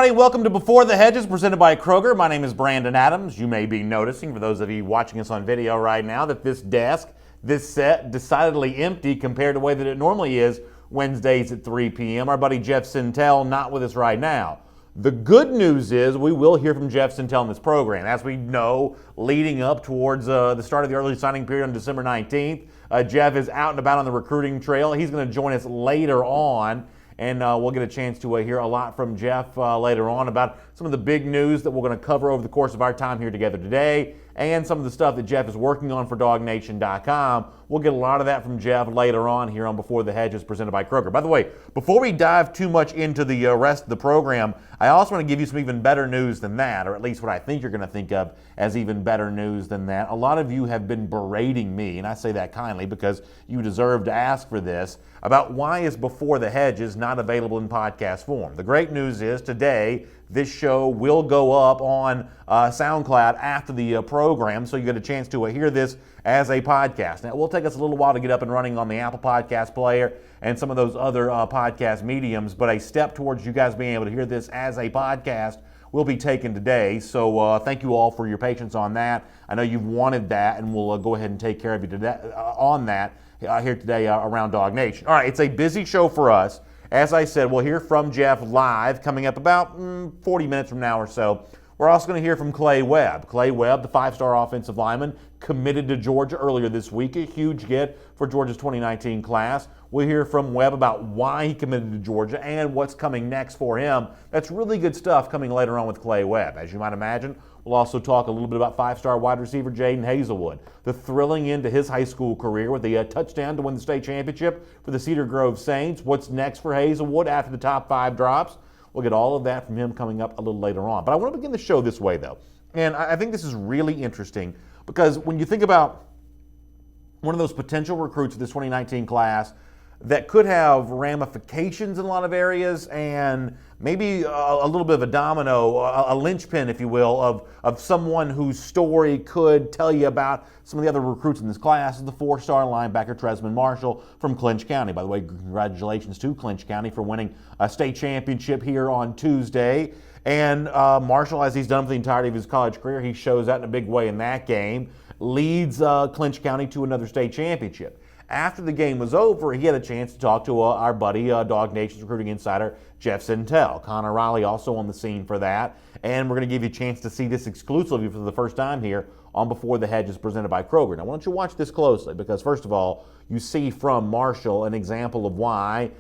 everybody. Welcome to Before the Hedges, presented by Kroger. My name is Brandon Adams. You may be noticing, for those of you watching us on video right now, that this desk, this set, decidedly empty compared to the way that it normally is Wednesdays at 3 p.m. Our buddy Jeff Sentell not with us right now. The good news is we will hear from Jeff Sentell in this program. As we know, leading up towards the start of the early signing period on December 19th, Jeff is out and about on the recruiting trail. He's going to join us later on. And we'll get a chance to hear a lot from Jeff later on about some of the big news that we're going to cover over the course of our time here together today, and some of the stuff that Jeff is working on for DogNation.com. We'll get a lot of that from Jeff later on here on Before the Hedges, presented by Kroger. By the way, before we dive too much into the rest of the program, I also want to give you some even better news than that, or at least what I think you're going to think of as even better news than that. A lot of you have been berating me, and I say that kindly because you deserve to ask for this, about why is Before the Hedges not available in podcast form. The great news is today, this show will go up on SoundCloud after the program, so you get a chance to hear this as a podcast. Now, it will take us a little while to get up and running on the Apple Podcast Player and some of those other podcast mediums, but a step towards you guys being able to hear this as a podcast will be taken today. So thank you all for your patience on that. I know you've wanted that, and we'll go ahead and take care of you today, on that here today around Dog Nation. All right, it's a busy show for us. As I said, we'll hear from Jeff live coming up about 40 minutes from now or so. We're also going to hear from Clay Webb. Clay Webb, the five-star offensive lineman, committed to Georgia earlier this week, a huge get for Georgia's 2019 class. We'll hear from Webb about why he committed to Georgia and what's coming next for him. That's really good stuff coming later on with Clay Webb. As you might imagine, we'll also talk a little bit about five-star wide receiver Jaden Hazelwood, the thrilling end to his high school career with a touchdown to win the state championship for the Cedar Grove Saints. What's next for Hazelwood after the top 5 drops? We'll get all of that from him coming up a little later on. But I want to begin the show this way, though. And I think this is really interesting because when you think about one of those potential recruits of this 2019 class that could have ramifications in a lot of areas and maybe a little bit of a domino, a linchpin, if you will, of someone whose story could tell you about some of the other recruits in this class, is the 4-star linebacker Trezmen Marshall from Clinch County. By the way, congratulations to Clinch County for winning a state championship here on Tuesday. And Marshall, as he's done for the entirety of his college career, he shows out in a big way in that game, leads Clinch County to another state championship. After the game was over, he had a chance to talk to our buddy, Dog Nation's recruiting insider, Jeff Sentell. Connor Riley also on the scene for that. And we're going to give you a chance to see this exclusively for the first time here on Before the Hedges, presented by Kroger. Now, why don't you watch this closely? Because, first of all, you see from Marshall an example of why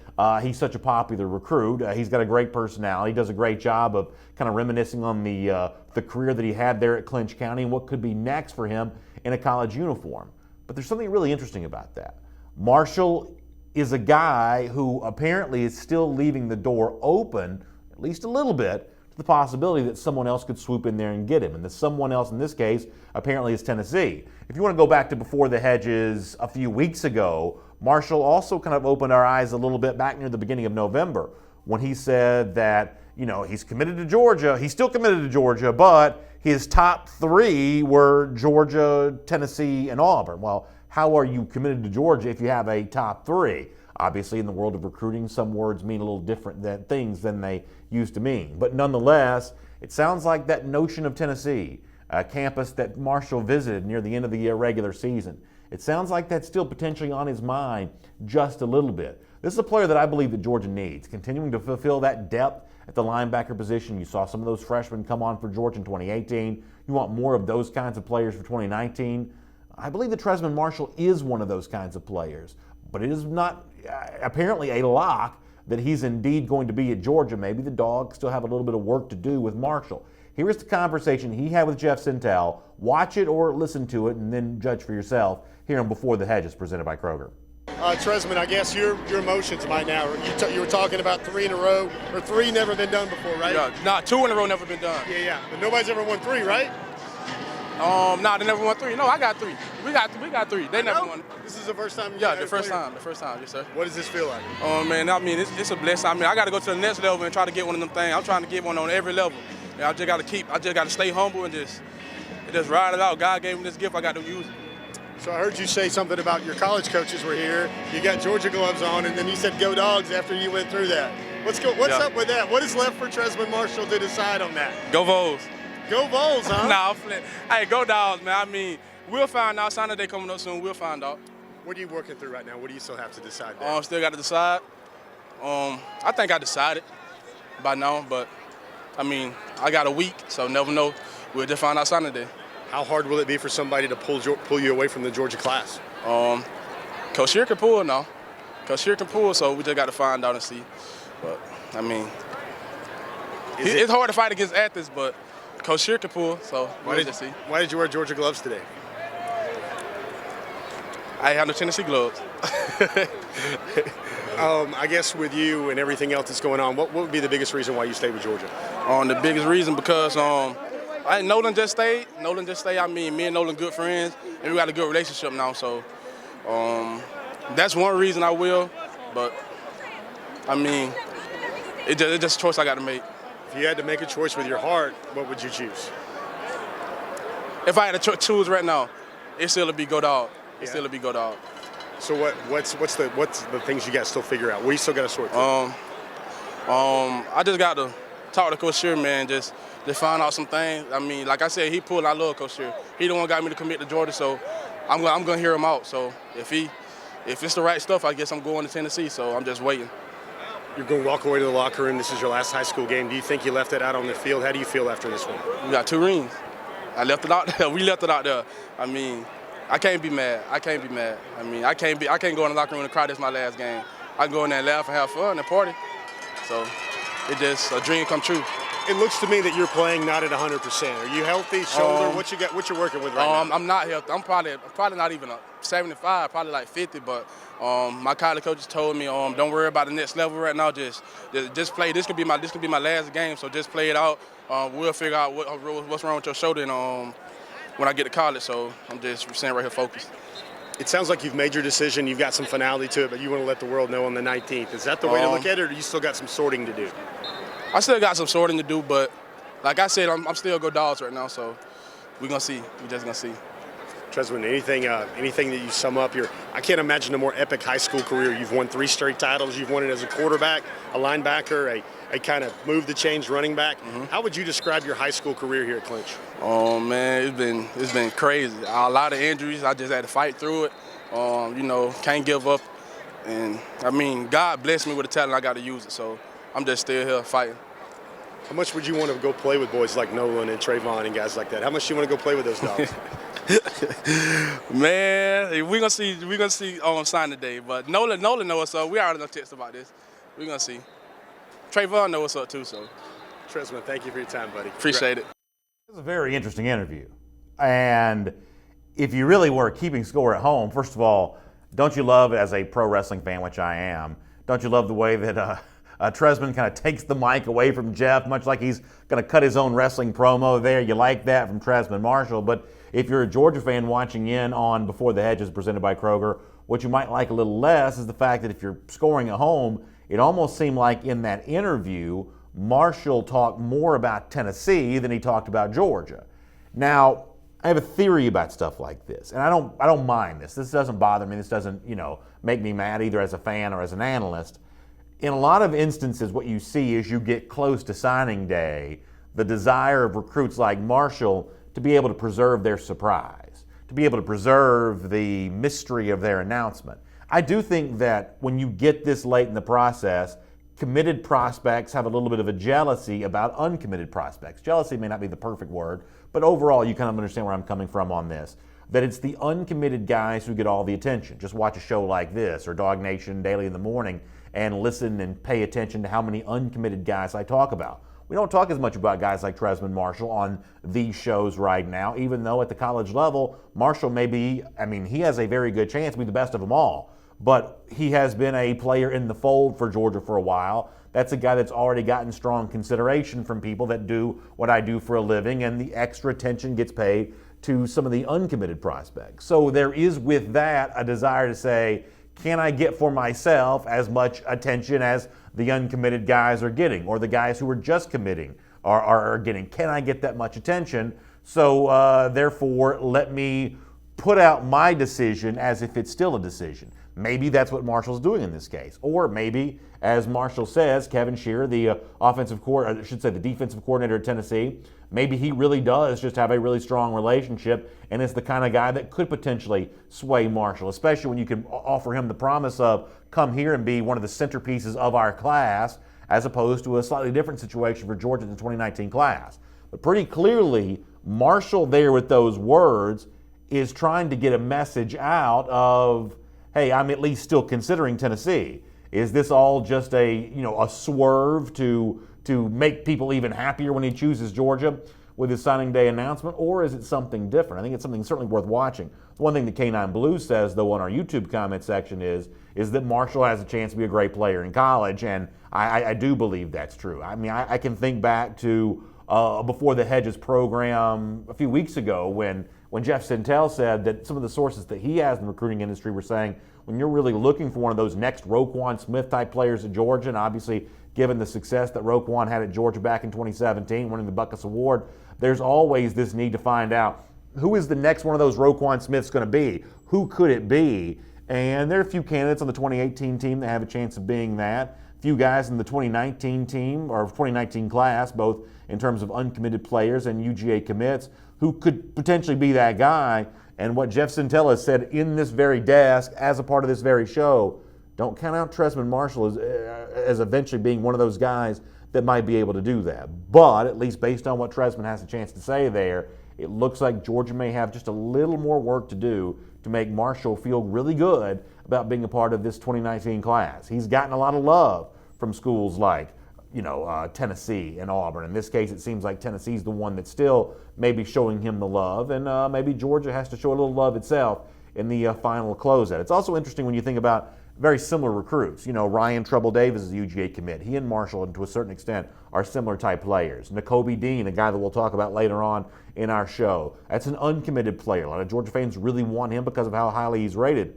he's such a popular recruit. He's got a great personality. He does a great job of kind of reminiscing on the career that he had there at Clinch County and what could be next for him in a college uniform. But there's something really interesting about that. Marshall is a guy who apparently is still leaving the door open, at least a little bit, to the possibility that someone else could swoop in there and get him. And the someone else in this case apparently is Tennessee. If you want to go back to Before the Hedges a few weeks ago, Marshall also kind of opened our eyes a little bit back near the beginning of November when he said that, you know, he's committed to Georgia. He's still committed to Georgia, but his top 3 were Georgia, Tennessee, and Auburn. Well, how are you committed to Georgia if you have a top 3? Obviously, in the world of recruiting, some words mean a little different things than they used to mean. But nonetheless, it sounds like that notion of Tennessee, a campus that Marshall visited near the end of the regular season, it sounds like that's still potentially on his mind just a little bit. This is a player that I believe that Georgia needs, continuing to fulfill that depth at the linebacker position. You saw some of those freshmen come on for Georgia in 2018. You want more of those kinds of players for 2019. I believe that Trezmen Marshall is one of those kinds of players, but it is not apparently a lock that he's indeed going to be at Georgia. Maybe the Dogs still have a little bit of work to do with Marshall. Here is the conversation he had with Jeff Sentell. Watch it or listen to it and then judge for yourself here on Before the Hedges, presented by Kroger. Trezmen, I guess your emotions right now. You were talking about 3 in a row, or 3 never been done before, right? Yeah, 2 in a row never been done. Yeah. But nobody's ever won 3, right? They never won 3. No, I got 3. We got 3. They never won. This is the first time. Yeah, the first time, yes, sir. What does this feel like? Man, I mean, it's a blessing. I mean, I got to go to the next level and try to get one of them things. I'm trying to get one on every level. And I just got to stay humble and just ride it out. God gave me this gift. I got to use it. So I heard you say something about your college coaches were here. You got Georgia gloves on, and then you said "Go Dogs" after you went through that. What's Yeah. up with that? What is left for Trezmen Marshall to decide on that? Go Vols. Go Vols, huh? Nah, I'm playing. Hey, go Dogs, man. I mean, we'll find out. Signing day coming up soon. We'll find out. What are you working through right now? What do you still have to decide there? Still got to decide. I think I decided by now, but I mean, I got a week, so never know. We'll just find out signing day. How hard will it be for somebody to pull you away from the Georgia class? Coach Shear can pull now. Coach Shear can pull, so we just got to find out and see. But I mean, it's hard to fight against Athens, but Coach Shear can pull, so we'll just see. Why did you wear Georgia gloves today? I have no Tennessee gloves. I guess with you and everything else that's going on, what would be the biggest reason why you stayed with Georgia? The biggest reason because Nolan just stayed. I mean, me and Nolan good friends, and we got a good relationship now. So that's one reason I will. But I mean, it's just a choice I got to make. If you had to make a choice with your heart, what would you choose? If I had to choose right now, it still would be go Dog. It still would be go Dog. So what's the things you got to still figure out? What you still got to sort through? I just got to talk to Coach Shear, man. Just find out some things. I mean, like I said, he pulled. I love Coach Shear. He the one got me to commit to Georgia, so I'm gonna hear him out. So if it's the right stuff, I guess I'm going to Tennessee. So I'm just waiting. You're going to walk away to the locker room. This is your last high school game. Do you think you left it out on the field? How do you feel after this one? We got 2 rings. I left it out there. We left it out there. I mean, I can't be mad. I mean, I can't go in the locker room and cry. This is my last game. I can go in there and laugh and have fun and party. So it's just a dream come true. It looks to me that you're playing not at 100%. Are you healthy? Shoulder? What you working with right now? I'm not healthy. I'm probably not even a 75, probably like 50. But my college coaches told me, don't worry about the next level right now. Just play. This could be my last game. So just play it out. We'll figure out what's wrong with your shoulder and when I get to college. So I'm just staying right here focused. It sounds like you've made your decision. You've got some finality to it, but you want to let the world know on the 19th. Is that the way to look at it, or do you still got some sorting to do? I still got some sorting to do, but like I said, I'm still go Dogs right now, so we're going to see. We're just going to see. Trezmen, anything that you sum up your, I can't imagine a more epic high school career. You've won 3 straight titles. You've won it as a quarterback, a linebacker, a kind of move the chains running back. Mm-hmm. How would you describe your high school career here at Clinch? Oh, man, it's been crazy. A lot of injuries. I just had to fight through it. Can't give up. And, I mean, God blessed me with the talent. I got to use it, so I'm just still here fighting. How much would you want to go play with boys like Nolan and Trayvon and guys like that? How much do you want to go play with those dogs? Man, we're gonna see on signing day. But Nolan knows what's up. We already know text about this. We're gonna see. Trayvon knows what's up too. So, Trezmen, thank you for your time, buddy. Appreciate it. It was a very interesting interview. And if you really were keeping score at home, first of all, don't you love, as a pro wrestling fan, which I am, don't you love the way that Trezmen kind of takes the mic away from Jeff, much like he's going to cut his own wrestling promo there. You like that from Trezmen Marshall. But if you're a Georgia fan watching in on Before the Hedges presented by Kroger, what you might like a little less is the fact that if you're scoring at home, it almost seemed like in that interview, Marshall talked more about Tennessee than he talked about Georgia. Now, I have a theory about stuff like this, and I don't mind this. This doesn't bother me. This doesn't, make me mad either as a fan or as an analyst. In a lot of instances, what you see is you get close to signing day, the desire of recruits like Marshall to be able to preserve their surprise, to be able to preserve the mystery of their announcement. I do think that when you get this late in the process, committed prospects have a little bit of a jealousy about uncommitted prospects. Jealousy may not be the perfect word, but overall you kind of understand where I'm coming from on this. That it's the uncommitted guys who get all the attention. Just watch a show like this or Dog Nation Daily in the Morning and listen and pay attention to how many uncommitted guys I talk about. We don't talk as much about guys like Trezmen Marshall on these shows right now, even though at the college level, Marshall may be, he has a very good chance to be the best of them all. But he has been a player in the fold for Georgia for a while. That's a guy that's already gotten strong consideration from people that do what I do for a living, and the extra attention gets paid to some of the uncommitted prospects. So there is with that a desire to say, can I get for myself as much attention as the uncommitted guys are getting, or the guys who are just committing are getting? Can I get that much attention? So therefore, let me put out my decision as if it's still a decision. Maybe that's what Marshall's doing in this case. Or maybe, as Marshall says, Kevin Shearer, the the defensive coordinator at Tennessee, maybe he really does just have a really strong relationship and is the kind of guy that could potentially sway Marshall, especially when you can offer him the promise of come here and be one of the centerpieces of our class, as opposed to a slightly different situation for Georgia in the 2019 class. But pretty clearly, Marshall there with those words is trying to get a message out of, hey, I'm at least still considering Tennessee. Is this all just a swerve to make people even happier when he chooses Georgia with his signing day announcement, or is it something different? I think it's something certainly worth watching. The one thing the K9 Blue says, though, on our YouTube comment section is that Marshall has a chance to be a great player in college, and I do believe that's true. I mean, I can think back to before the Hedges program a few weeks ago when Jeff Sentell said that some of the sources that he has in the recruiting industry were saying when you're really looking for one of those next Roquan Smith type players at Georgia, and obviously given the success that Roquan had at Georgia back in 2017, winning the Buckus Award, there's always this need to find out who is the next one of those Roquan Smiths going to be? Who could it be? And there are a few candidates on the 2018 team that have a chance of being that. A few guys in the 2019 team or 2019 class, both in terms of uncommitted players and UGA commits, who could potentially be that guy. And what Jeff Sentell has said in this very desk as a part of this very show, don't count out Trezmen Marshall as eventually being one of those guys that might be able to do that. But at least based on what Trezmen has a chance to say there, it looks like Georgia may have just a little more work to do to make Marshall feel really good about being a part of this 2019 class. He's gotten a lot of love from schools like Tennessee and Auburn. In this case, it seems like Tennessee's the one that's still maybe showing him the love, and maybe Georgia has to show a little love itself in the final closeout. It's also interesting when you think about very similar recruits. Ryan Trouble Davis is a UGA commit. He and Marshall, and to a certain extent, are similar type players. Nakobe Dean, a guy that we'll talk about later on in our show, that's an uncommitted player. A lot of Georgia fans really want him because of how highly he's rated.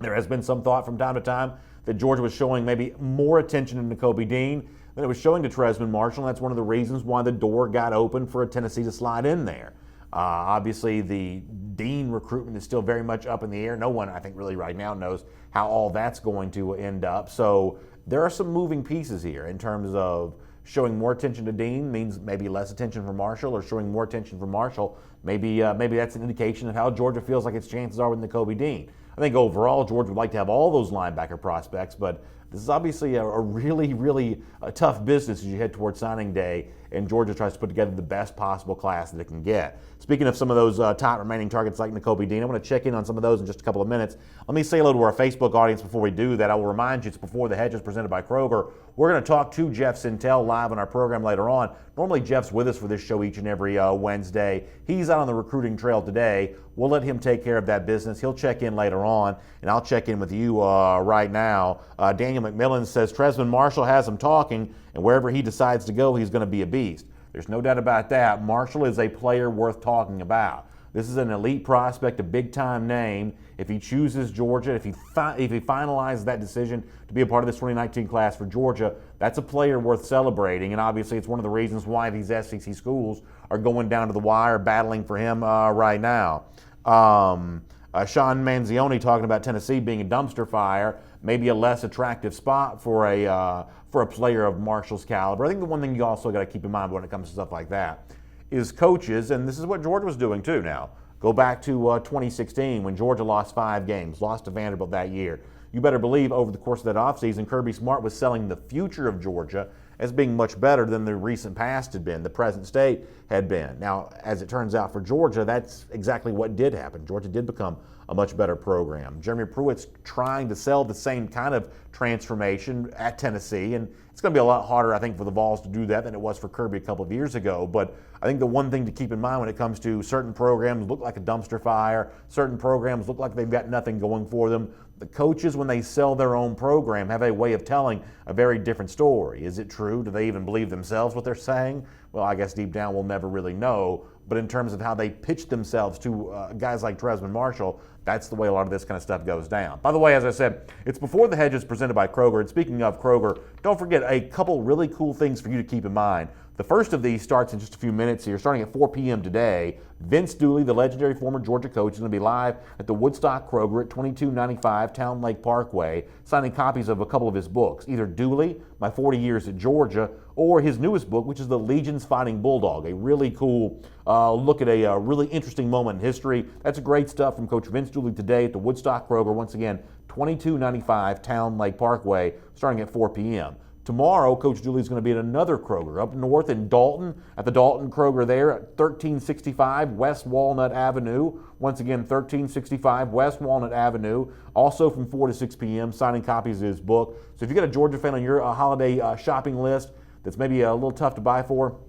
There has been some thought from time to time that Georgia was showing maybe more attention to Nakobe Dean than it was showing to Trezmen Marshall, and that's one of the reasons why the door got open for Tennessee to slide in there. Obviously, the Dean recruitment is still very much up in the air. No one, I think, really right now knows how all that's going to end up. So there are some moving pieces here in terms of showing more attention to Dean means maybe less attention for Marshall, or showing more attention for Marshall, maybe that's an indication of how Georgia feels like its chances are with Nakobe Dean. I think overall, Georgia would like to have all those linebacker prospects, but this is obviously a really, really tough business as you head towards signing day, and Georgia tries to put together the best possible class that it can get. Speaking of some of those top remaining targets like Nakobe Dean, I want to check in on some of those in just a couple of minutes. Let me say hello to our Facebook audience before we do that. I will remind you, it's Before the Hedges presented by Kroger. We're going to talk to Jeff Sentell live on our program later on. Normally, Jeff's with us for this show each and every Wednesday. He's out on the recruiting trail today. We'll let him take care of that business. He'll check in later on, and I'll check in with you right now. Daniel McMillan says Trezmen Marshall has him talking, and wherever he decides to go, he's going to be a beast. There's no doubt about that. Marshall is a player worth talking about. This is an elite prospect, a big-time name. If he chooses Georgia, if he finalizes that decision to be a part of this 2019 class for Georgia, that's a player worth celebrating. And obviously, it's one of the reasons why these SEC schools are going down to the wire, battling for him right now. Sean Manzioni talking about Tennessee being a dumpster fire, maybe a less attractive spot for a player of Marshall's caliber. I think the one thing you also got to keep in mind when it comes to stuff like that is coaches, and this is what Georgia was doing too now. Go back to 2016 when Georgia lost 5 games, lost to Vanderbilt that year. You better believe over the course of that offseason, Kirby Smart was selling the future of Georgia as being much better than the recent past had been, the present state had been. Now, as it turns out for Georgia, that's exactly what did happen. Georgia did become a much better program. Jeremy Pruitt's trying to sell the same kind of transformation at Tennessee, and it's going to be a lot harder, I think, for the Vols to do that than it was for Kirby a couple of years ago. But I think the one thing to keep in mind when it comes to certain programs look like a dumpster fire, certain programs look like they've got nothing going for them. The coaches, when they sell their own program, have a way of telling a very different story. Is it true? Do they even believe themselves what they're saying? Well, I guess deep down we'll never really know. But in terms of how they pitch themselves to guys like Trezmen Marshall, that's the way a lot of this kind of stuff goes down. By the way, as I said, it's Before the Hedges presented by Kroger. And speaking of Kroger, don't forget a couple really cool things for you to keep in mind The first of these starts in just a few minutes here, starting at 4 p.m. today. Vince Dooley, the legendary former Georgia coach, is going to be live at the Woodstock Kroger at 2295 Town Lake Parkway, signing copies of a couple of his books, either Dooley, My 40 Years at Georgia, or his newest book, which is The Legion's Fighting Bulldog, a really cool look at a really interesting moment in history. That's great stuff from Coach Vince Dooley today at the Woodstock Kroger, once again, 2295 Town Lake Parkway, starting at 4 p.m. Tomorrow, Coach Dooley is going to be at another Kroger up north in Dalton, at the Dalton Kroger there at 1365 West Walnut Avenue. Once again, 1365 West Walnut Avenue. Also from 4 to 6 p.m., signing copies of his book. So if you've got a Georgia fan on your holiday shopping list that's maybe a little tough to buy for,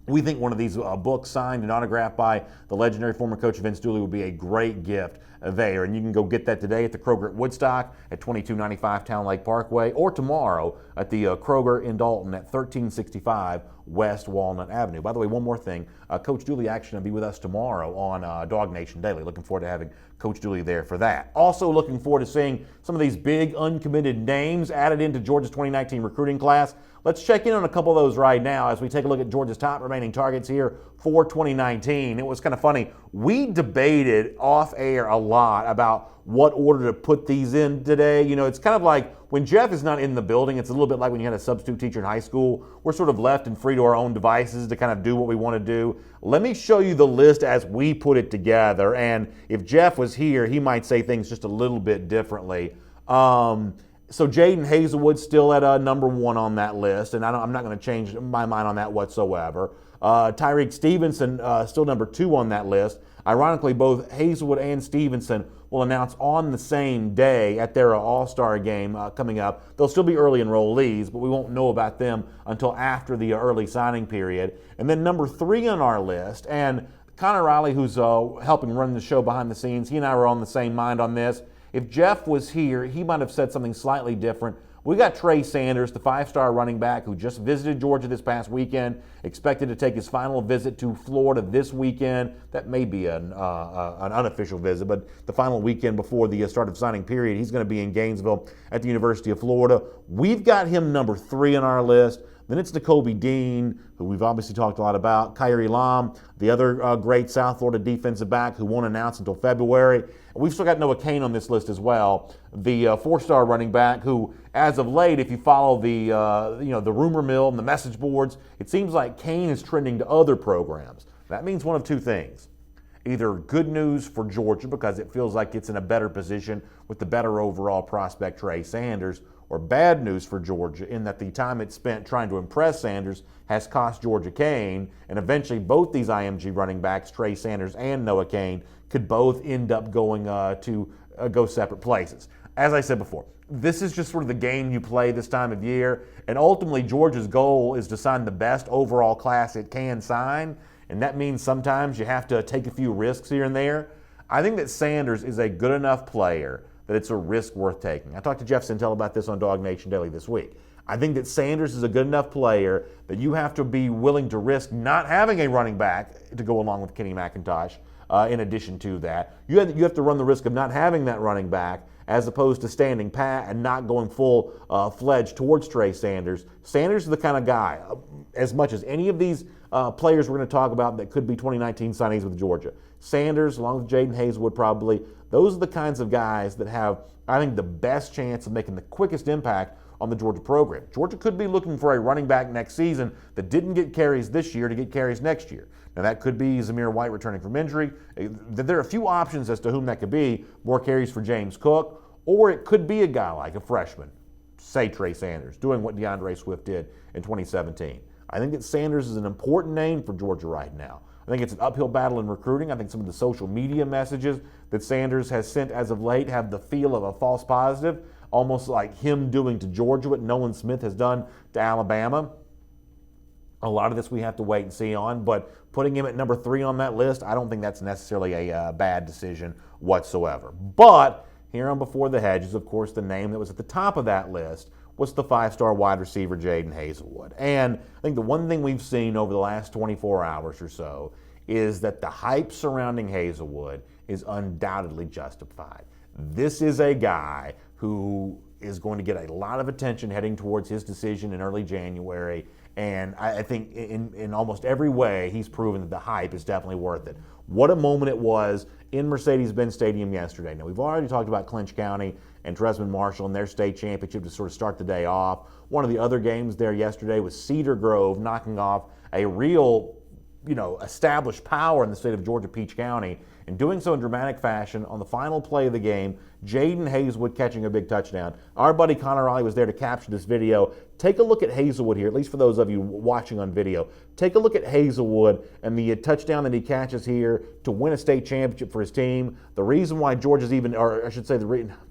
we think one of these books signed and autographed by the legendary former coach Vince Dooley would be a great gift there. And you can go get that today at the Kroger at Woodstock at 2295 Town Lake Parkway, or tomorrow at the Kroger in Dalton at 1365 West Walnut Avenue. By the way, one more thing. Coach Dooley actually going to be with us tomorrow on Dog Nation Daily. Looking forward to having Coach Dooley there for that. Also looking forward to seeing some of these big uncommitted names added into Georgia's 2019 recruiting class. Let's check in on a couple of those right now as we take a look at Georgia's top remaining targets here for 2019. It was kind of funny. We debated off air a lot about what order to put these in today. You know, it's kind of like when Jeff is not in the building, it's a little bit like when you had a substitute teacher in high school. We're sort of left and free to our own devices to kind of do what we want to do. Let me show you the list as we put it together. And if Jeff was here, he might say things just a little bit differently. So Jaden Hazelwood still at number 1 on that list, and I'm not going to change my mind on that whatsoever. Tyreek Stevenson still number 2 on that list. Ironically, both Hazelwood and Stevenson will announce on the same day at their All-Star game coming up. They'll still be early enrollees, but we won't know about them until after the early signing period. And then number 3 on our list, and Connor Riley, who's helping run the show behind the scenes, he and I were on the same mind on this. If Jeff was here, he might have said something slightly different. We got Trey Sanders, the 5-star running back who just visited Georgia this past weekend, expected to take his final visit to Florida this weekend. That may be an unofficial visit, but the final weekend before the start of signing period, he's going to be in Gainesville at the University of Florida. We've got him number 3 on our list. Then it's Nakobe Dean, who we've obviously talked a lot about. Kyrie Lam, the other great South Florida defensive back who won't announce until February. And we've still got Noah Kane on this list as well, the 4-star running back who, as of late, if you follow the the rumor mill and the message boards, it seems like Kane is trending to other programs. That means one of two things. Either good news for Georgia because it feels like it's in a better position with the better overall prospect Trey Sanders, or bad news for Georgia in that the time it's spent trying to impress Sanders has cost Georgia Kane, and eventually both these IMG running backs, Trey Sanders and Noah Kane, could both end up going to go separate places. As I said before, this is just sort of the game you play this time of year, and ultimately Georgia's goal is to sign the best overall class it can sign, and that means sometimes you have to take a few risks here and there. I think that Sanders is a good enough player that it's a risk worth taking. I talked to Jeff Sentell about this on Dog Nation Daily this week. I think that Sanders is a good enough player that you have to be willing to risk not having a running back to go along with Kenny McIntosh. In addition to that, you have to run the risk of not having that running back as opposed to standing pat and not going full-fledged towards Trey Sanders. Sanders is the kind of guy, as much as any of these players we're going to talk about that could be 2019 signees with Georgia. Sanders, along with Jaden Hazelwood probably, those are the kinds of guys that have, I think, the best chance of making the quickest impact on the Georgia program. Georgia could be looking for a running back next season that didn't get carries this year to get carries next year. Now, that could be Zamir White returning from injury. There are a few options as to whom that could be. More carries for James Cook, or it could be a guy like a freshman, say Trey Sanders, doing what DeAndre Swift did in 2017. I think that Sanders is an important name for Georgia right now. I think it's an uphill battle in recruiting. I think some of the social media messages that Sanders has sent as of late have the feel of a false positive, almost like him doing to Georgia what Nolan Smith has done to Alabama. A lot of this we have to wait and see on, but putting him at number 3 on that list, I don't think that's necessarily a bad decision whatsoever. But here on Before the Hedges, of course, the name that was at the top of that list was the 5-star wide receiver Jaden Hazelwood. And I think the one thing we've seen over the last 24 hours or so is that the hype surrounding Hazelwood is undoubtedly justified. This is a guy who is going to get a lot of attention heading towards his decision in early January. And I think in almost every way, he's proven that the hype is definitely worth it. What a moment it was in Mercedes-Benz Stadium yesterday. Now, we've already talked about Clinch County and Trezmen Marshall and their state championship to sort of start the day off. One of the other games there yesterday was Cedar Grove knocking off a real, established power in the state of Georgia, Peach County, and doing so in dramatic fashion on the final play of the game, Jaden Hazelwood catching a big touchdown. Our buddy Connor Riley was there to capture this video. Take a look at Hazelwood here, at least for those of you watching on video. Take a look at Hazelwood and the touchdown that he catches here to win a state championship for his team. The reason why Georgia's even, or I should say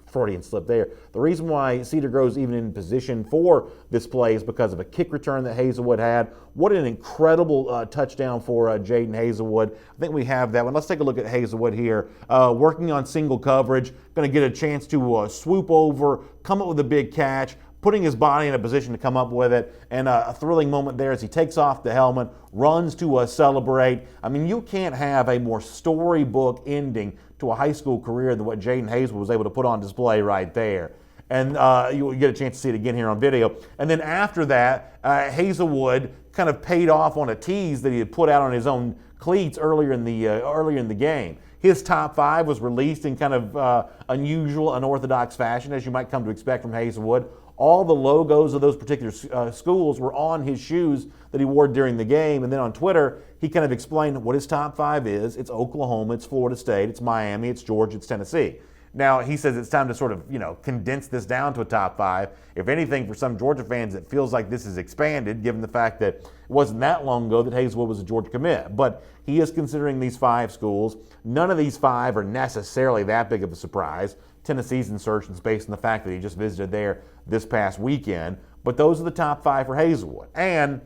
Freudian slip there. The reason why Cedar Grove's even in position for this play is because of a kick return that Hazelwood had. What an incredible touchdown for Jaden Hazelwood. I think we have that one. Let's take a look at Hazelwood here. Working on single coverage, going to get a chance to swoop over, come up with a big catch, putting his body in a position to come up with it, and a thrilling moment there as he takes off the helmet, runs to celebrate. I mean, you can't have a more storybook ending to a high school career than what Jaden Hazelwood was able to put on display right there. And you get a chance to see it again here on video. And then after that, Hazelwood kind of paid off on a tease that he had put out on his own cleats earlier in the game. His top 5 was released in kind of unusual, unorthodox fashion, as you might come to expect from Hazelwood. All the logos of those particular schools were on his shoes that he wore during the game. And then on Twitter, he kind of explained what his top 5 is. It's Oklahoma, it's Florida State, it's Miami, it's Georgia, it's Tennessee. Now, he says it's time to sort of, condense this down to a top 5. If anything, for some Georgia fans, it feels like this is expanded, given the fact that it wasn't that long ago that Hazelwood was a Georgia commit. But he is considering these 5 schools. None of these 5 are necessarily that big of a surprise. Tennessee's insertions based on the fact that he just visited there this past weekend. But those are the top 5 for Hazelwood. And,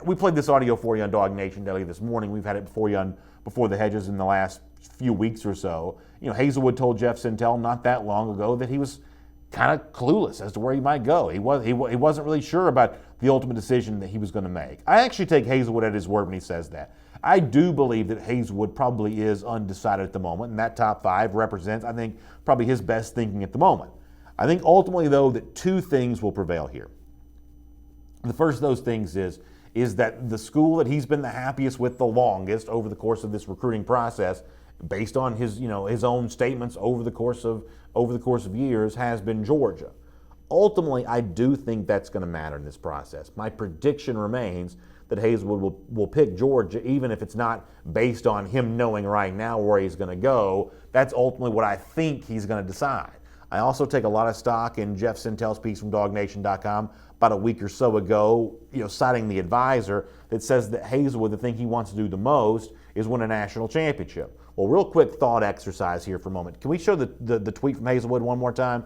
we played this audio for you on Dog Nation Daily this morning. We've had it for you on Before the Hedges in the last few weeks or so. Hazelwood told Jeff Sentell not that long ago that he was kind of clueless as to where he might go. He wasn't really sure about the ultimate decision that he was going to make. I actually take Hazelwood at his word when he says that. I do believe that Hazelwood probably is undecided at the moment, and that top 5 represents, I think, probably his best thinking at the moment. I think ultimately, though, that 2 things will prevail here. The first of those things is that the school that he's been the happiest with the longest over the course of this recruiting process, based on his his own statements over the course of years, has been Georgia. Ultimately, I do think that's going to matter in this process. My prediction remains that Hazelwood will pick Georgia, even if it's not based on him knowing right now where he's going to go. That's ultimately what I think he's going to decide. I also take a lot of stock in Jeff Sentell's piece from DogNation.com about a week or so ago, citing the advisor that says that Hazelwood, the thing he wants to do the most is win a national championship. Well, real quick thought exercise here for a moment. Can we show the tweet from Hazelwood one more time?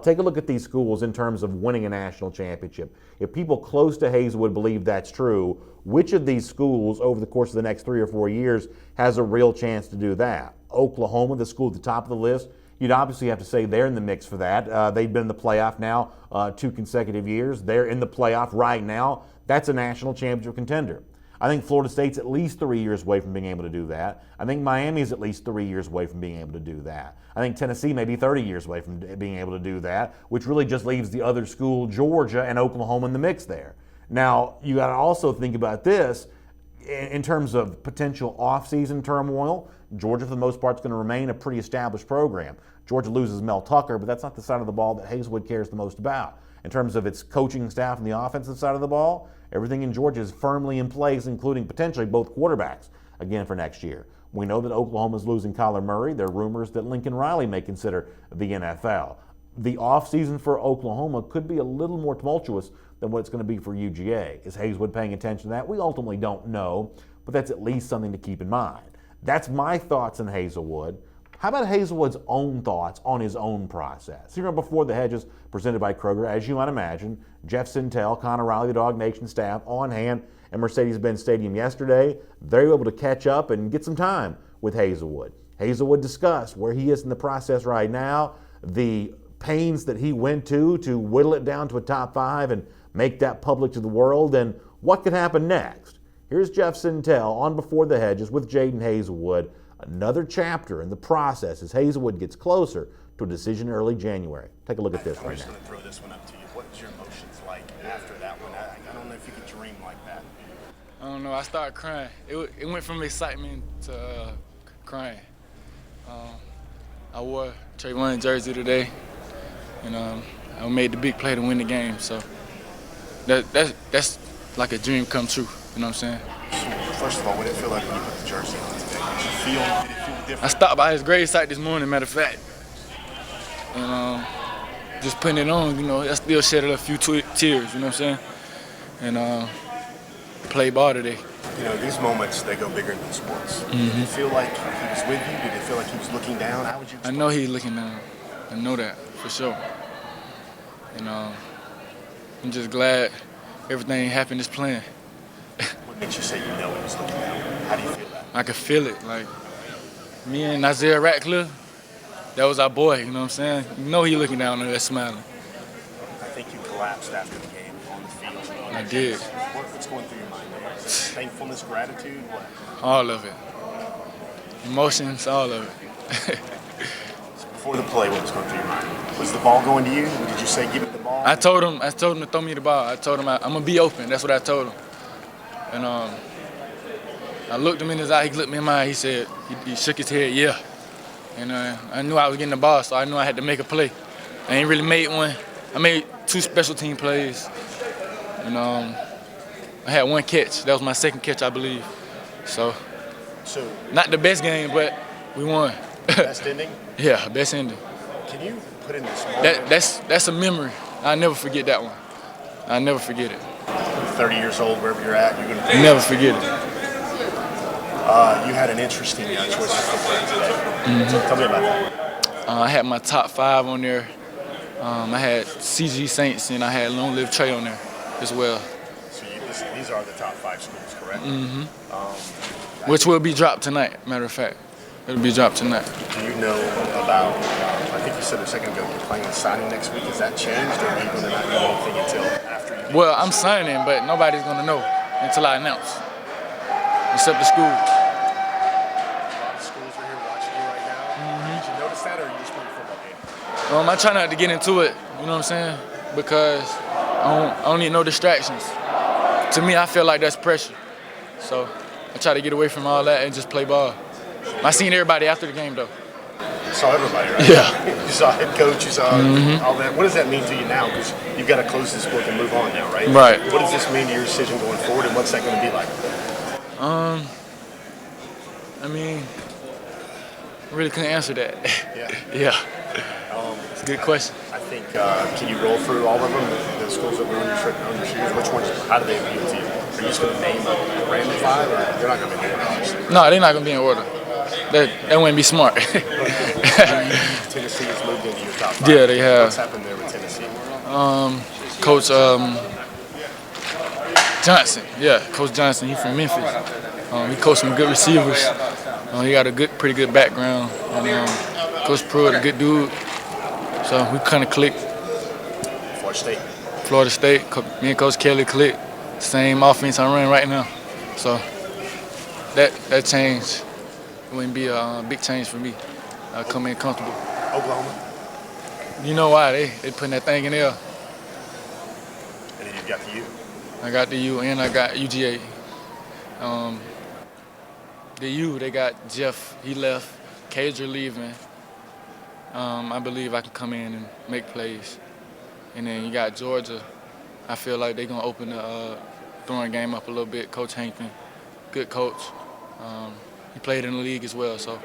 Take a look at these schools in terms of winning a national championship. If people close to Hazelwood believe that's true, which of these schools over the course of the next 3 or 4 years has a real chance to do that? Oklahoma, the school at the top of the list, you'd obviously have to say they're in the mix for that. They've been in the playoff now 2 consecutive years. They're in the playoff right now. That's a national championship contender. I think Florida State's at least 3 years away from being able to do that. I think Miami's at least 3 years away from being able to do that. I think Tennessee may be 30 years away from being able to do that, which really just leaves the other school, Georgia and Oklahoma, in the mix there. Now, you got to also think about this in terms of potential off-season turmoil. Georgia, for the most part, is going to remain a pretty established program. Georgia loses Mel Tucker, but that's not the side of the ball that Hazelwood cares the most about. In terms of its coaching staff and the offensive side of the ball, everything in Georgia is firmly in place, including potentially both quarterbacks again for next year. We know that Oklahoma's losing Kyler Murray. There are rumors that Lincoln Riley may consider the NFL. The offseason for Oklahoma could be a little more tumultuous than what it's going to be for UGA. Is Hazelwood paying attention to that? We ultimately don't know, but that's at least something to keep in mind. That's my thoughts on Hazelwood. How about Hazelwood's own thoughts on his own process? Here on Before the Hedges, presented by Kroger, as you might imagine, Jeff Sentell, Connor Riley, the Dog Nation staff on hand at Mercedes-Benz Stadium yesterday. They were able to catch up and get some time with Hazelwood. Hazelwood discussed where he is in the process right now, the pains that he went to whittle it down to a top 5 and make that public to the world, and what could happen next. Here's Jeff Sentell on Before the Hedges with Jaden Hazelwood. Another chapter in the process as Hazelwood gets closer to a decision early January. Take a look at this right now. I'm just going to throw this one up to you. What was your emotions like after that one? I don't know if you could don't know. I started crying. It went from excitement to crying. I wore Trezmen jersey today, and I made the big play to win the game. So that's like a dream come true. You know what I'm saying? First of all, what did it feel like when you put the jersey on today? Did it feel different? I stopped by his grave site this morning, matter of fact, and just putting it on, you know, that still shedded a few tears. You know what I'm saying? And played ball today. You know, these moments, they go bigger than sports. Did it feel like he was with you? Did it feel like he was looking down? How would you explain? I know he's looking down. I know that for sure. And I'm just glad everything happened this playing. What makes you say you know he was looking down? How do you feel that? I could feel it. Like, me and Isaiah Ratcliffe, that was our boy, you know what I'm saying? You know he looking down there smiling. I think you collapsed after the game on the field. I did. What's going through your mind there? Thankfulness, gratitude, what? All of it. Emotions, all of it. So before the play, what was going through your mind? Was the ball going to you? Did you say give it the ball? I told him to throw me the ball. I told him I'm gonna be open. That's what I told him. And I looked him in his eye. He looked me in my eye. He said, he shook his head, yeah. And I knew I was getting the ball, so I knew I had to make a play. I ain't really made one. I made 2 special team plays. And I had 1 catch. That was my second catch, I believe. So not the best game, but we won. Best ending? Yeah, best ending. Can you put in this moment? That's a memory. I'll never forget that one. I'll never forget it. 30 years old, wherever you're at, you're going to never forget it. You had an interesting choice of footwear today. Tell me about that. I had my top 5 on there. I had CG Saints and I had Long Live Trey on there as well. So these are the top 5 schools, correct? Which will be dropped tonight, matter of fact. It'll be dropped tonight. Do you know about, I think you said a second ago, you're playing on signing next week. Has that changed, or are you going to not know anything until after you? Well, I'm signing, but nobody's going to know until I announce, except the school. A lot of schools are here watching you right now. Did you notice that, or are you just playing a football game? I try not to get into it, you know what I'm saying? Because I don't need no distractions. To me, I feel like that's pressure. So I try to get away from all that and just play ball. I seen everybody after the game, though. You saw everybody, right? Yeah. You saw head coach, you saw all that. What does that mean to you now? Because you've got to close this book and move on now, right? Right. What does this mean to your decision going forward, and what's that going to be like? I mean, I really couldn't answer that. Yeah. Yeah. It's a good question. I think, can you roll through all of them, the schools that were on your shoes? Which ones, how do they appeal to you? Are you just going to name a random 5, or they're not going to be in order? No, they're not going to be in order. That wouldn't be smart. Tennessee has moved into your top 5. Yeah, they have. What's happened there with Tennessee? Coach Johnson. Yeah, Coach Johnson. He's from Memphis. He coached some good receivers. He got a pretty good background. And Coach Pruitt, a good dude. So we kind of clicked. Florida State. Me and Coach Kelly clicked. Same offense I run right now. So that changed. It wouldn't be a big change for me. I come in comfortable. Oklahoma? You know why? They putting that thing in there. And then you've got the U. I got the U and I got UGA. The U, they got Jeff. He left. Cager leaving. I believe I can come in and make plays. And then you got Georgia. I feel like they're going to open the throwing game up a little bit. Coach Hankton, good coach. He played in the league as well. So. How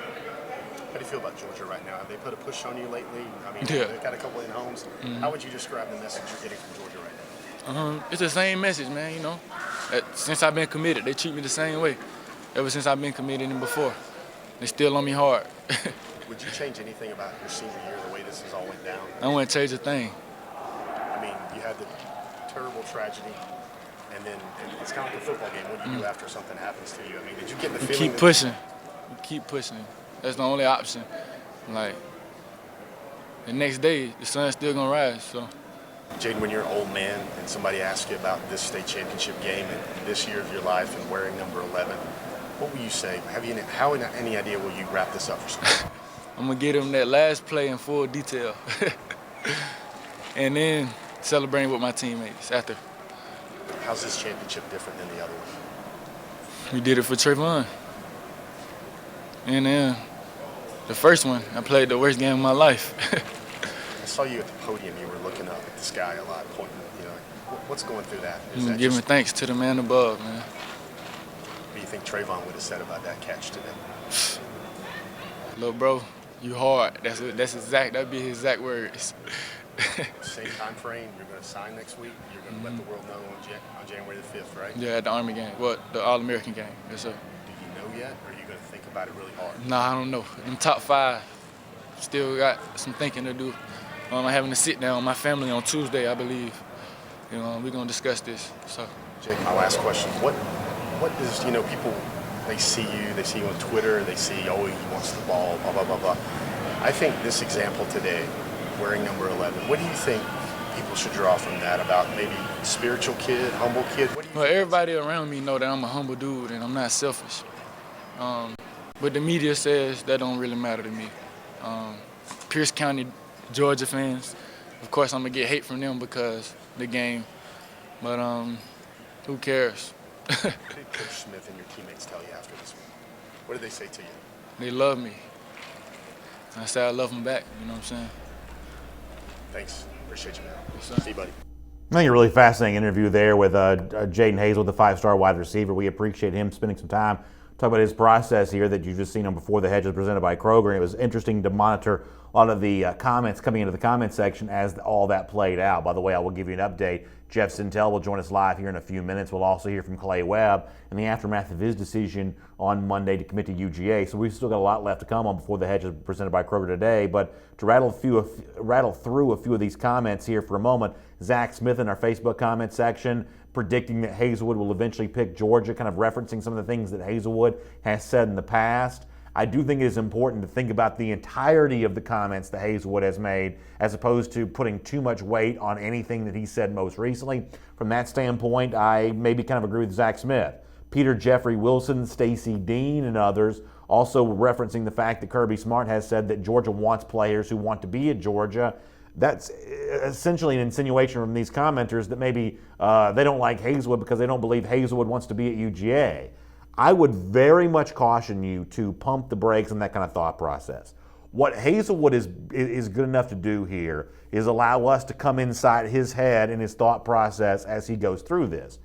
do you feel about Georgia right now? Have they put a push on you lately? I mean, yeah. They've got a couple in homes. How would you describe the message you're getting from Georgia right now? It's the same message, man, you know. Since I've been committed, they treat me the same way. Ever since I've been committed and before. They still on me hard. Would you change anything about your senior year, the way this has all went down? I wouldn't change a thing. I mean, you had the terrible tragedy, and then it's kind of like a football game. What do you do after something happens to you? I mean, did you get the feeling? Keep pushing. You keep pushing. That's the only option. Like, the next day, the sun's still going to rise, so. Jaden, when you're an old man and somebody asks you about this state championship game and this year of your life and wearing number 11, what will you say? How in any idea will you wrap this up for someone? I'm going to get him that last play in full detail. And then celebrating with my teammates after. How's this championship different than the other one? We did it for Trezmen. And then the first one, I played the worst game of my life. I saw you at the podium. You were looking up at the sky a lot, pointing. What's going through that? Is that Giving thanks to the man above, man. What do you think Trayvon would have said about that catch today? Little bro, you hard. That'd be his exact words. Same time frame. You're going to sign next week. You're going to let the world know on January the 5th, right? Yeah, at the Army game. The All-American game. Yes, sir. Do you know yet, or are you going to think about it really hard? Nah, I don't know. Them top 5, still got some thinking to do. I'm having to sit down with my family on Tuesday, I believe. We're going to discuss this. So, Jake, my last question. What is, people, they see you on Twitter, they see, oh, he wants the ball, blah, blah, blah, blah. I think this example today, wearing number 11, what do you think people should draw from that about maybe spiritual kid, humble kid? What do you well, everybody around me know that I'm a humble dude and I'm not selfish. But the media says that don't really matter to me. Pierce County, Georgia fans, of course I'm going to get hate from them because the game. But who cares? What did Coach Smith and your teammates tell you after this one? What did they say to you? They love me. I said I love them back, you know what I'm saying? Thanks. Appreciate you, man. Yes, sir. See you, buddy. I think a really fascinating interview there with Jaden Hazelwood, the 5-star wide receiver. We appreciate him spending some time talking about his process here that you've just seen on Before the Hedges presented by Kroger. It was interesting to monitor a lot of the comments coming into the comment section as all that played out. By the way, I will give you an update. Jeff Sentell will join us live here in a few minutes. We'll also hear from Clay Webb in the aftermath of his decision on Monday to commit to UGA. So we've still got a lot left to come on Before the Hedges presented by Kroger today. But to rattle through a few of these comments here for a moment, Zach Smith in our Facebook comment section predicting that Hazelwood will eventually pick Georgia, kind of referencing some of the things that Hazelwood has said in the past. I do think it is important to think about the entirety of the comments that Hazelwood has made as opposed to putting too much weight on anything that he said most recently. From that standpoint, I maybe kind of agree with Zach Smith. Peter Jeffrey Wilson, Stacey Dean, and others also referencing the fact that Kirby Smart has said that Georgia wants players who want to be at Georgia. That's essentially an insinuation from these commenters that maybe they don't like Hazelwood because they don't believe Hazelwood wants to be at UGA. I would very much caution you to pump the brakes on that kind of thought process. What Hazelwood is good enough to do here is allow us to come inside his head and his thought process as he goes through this.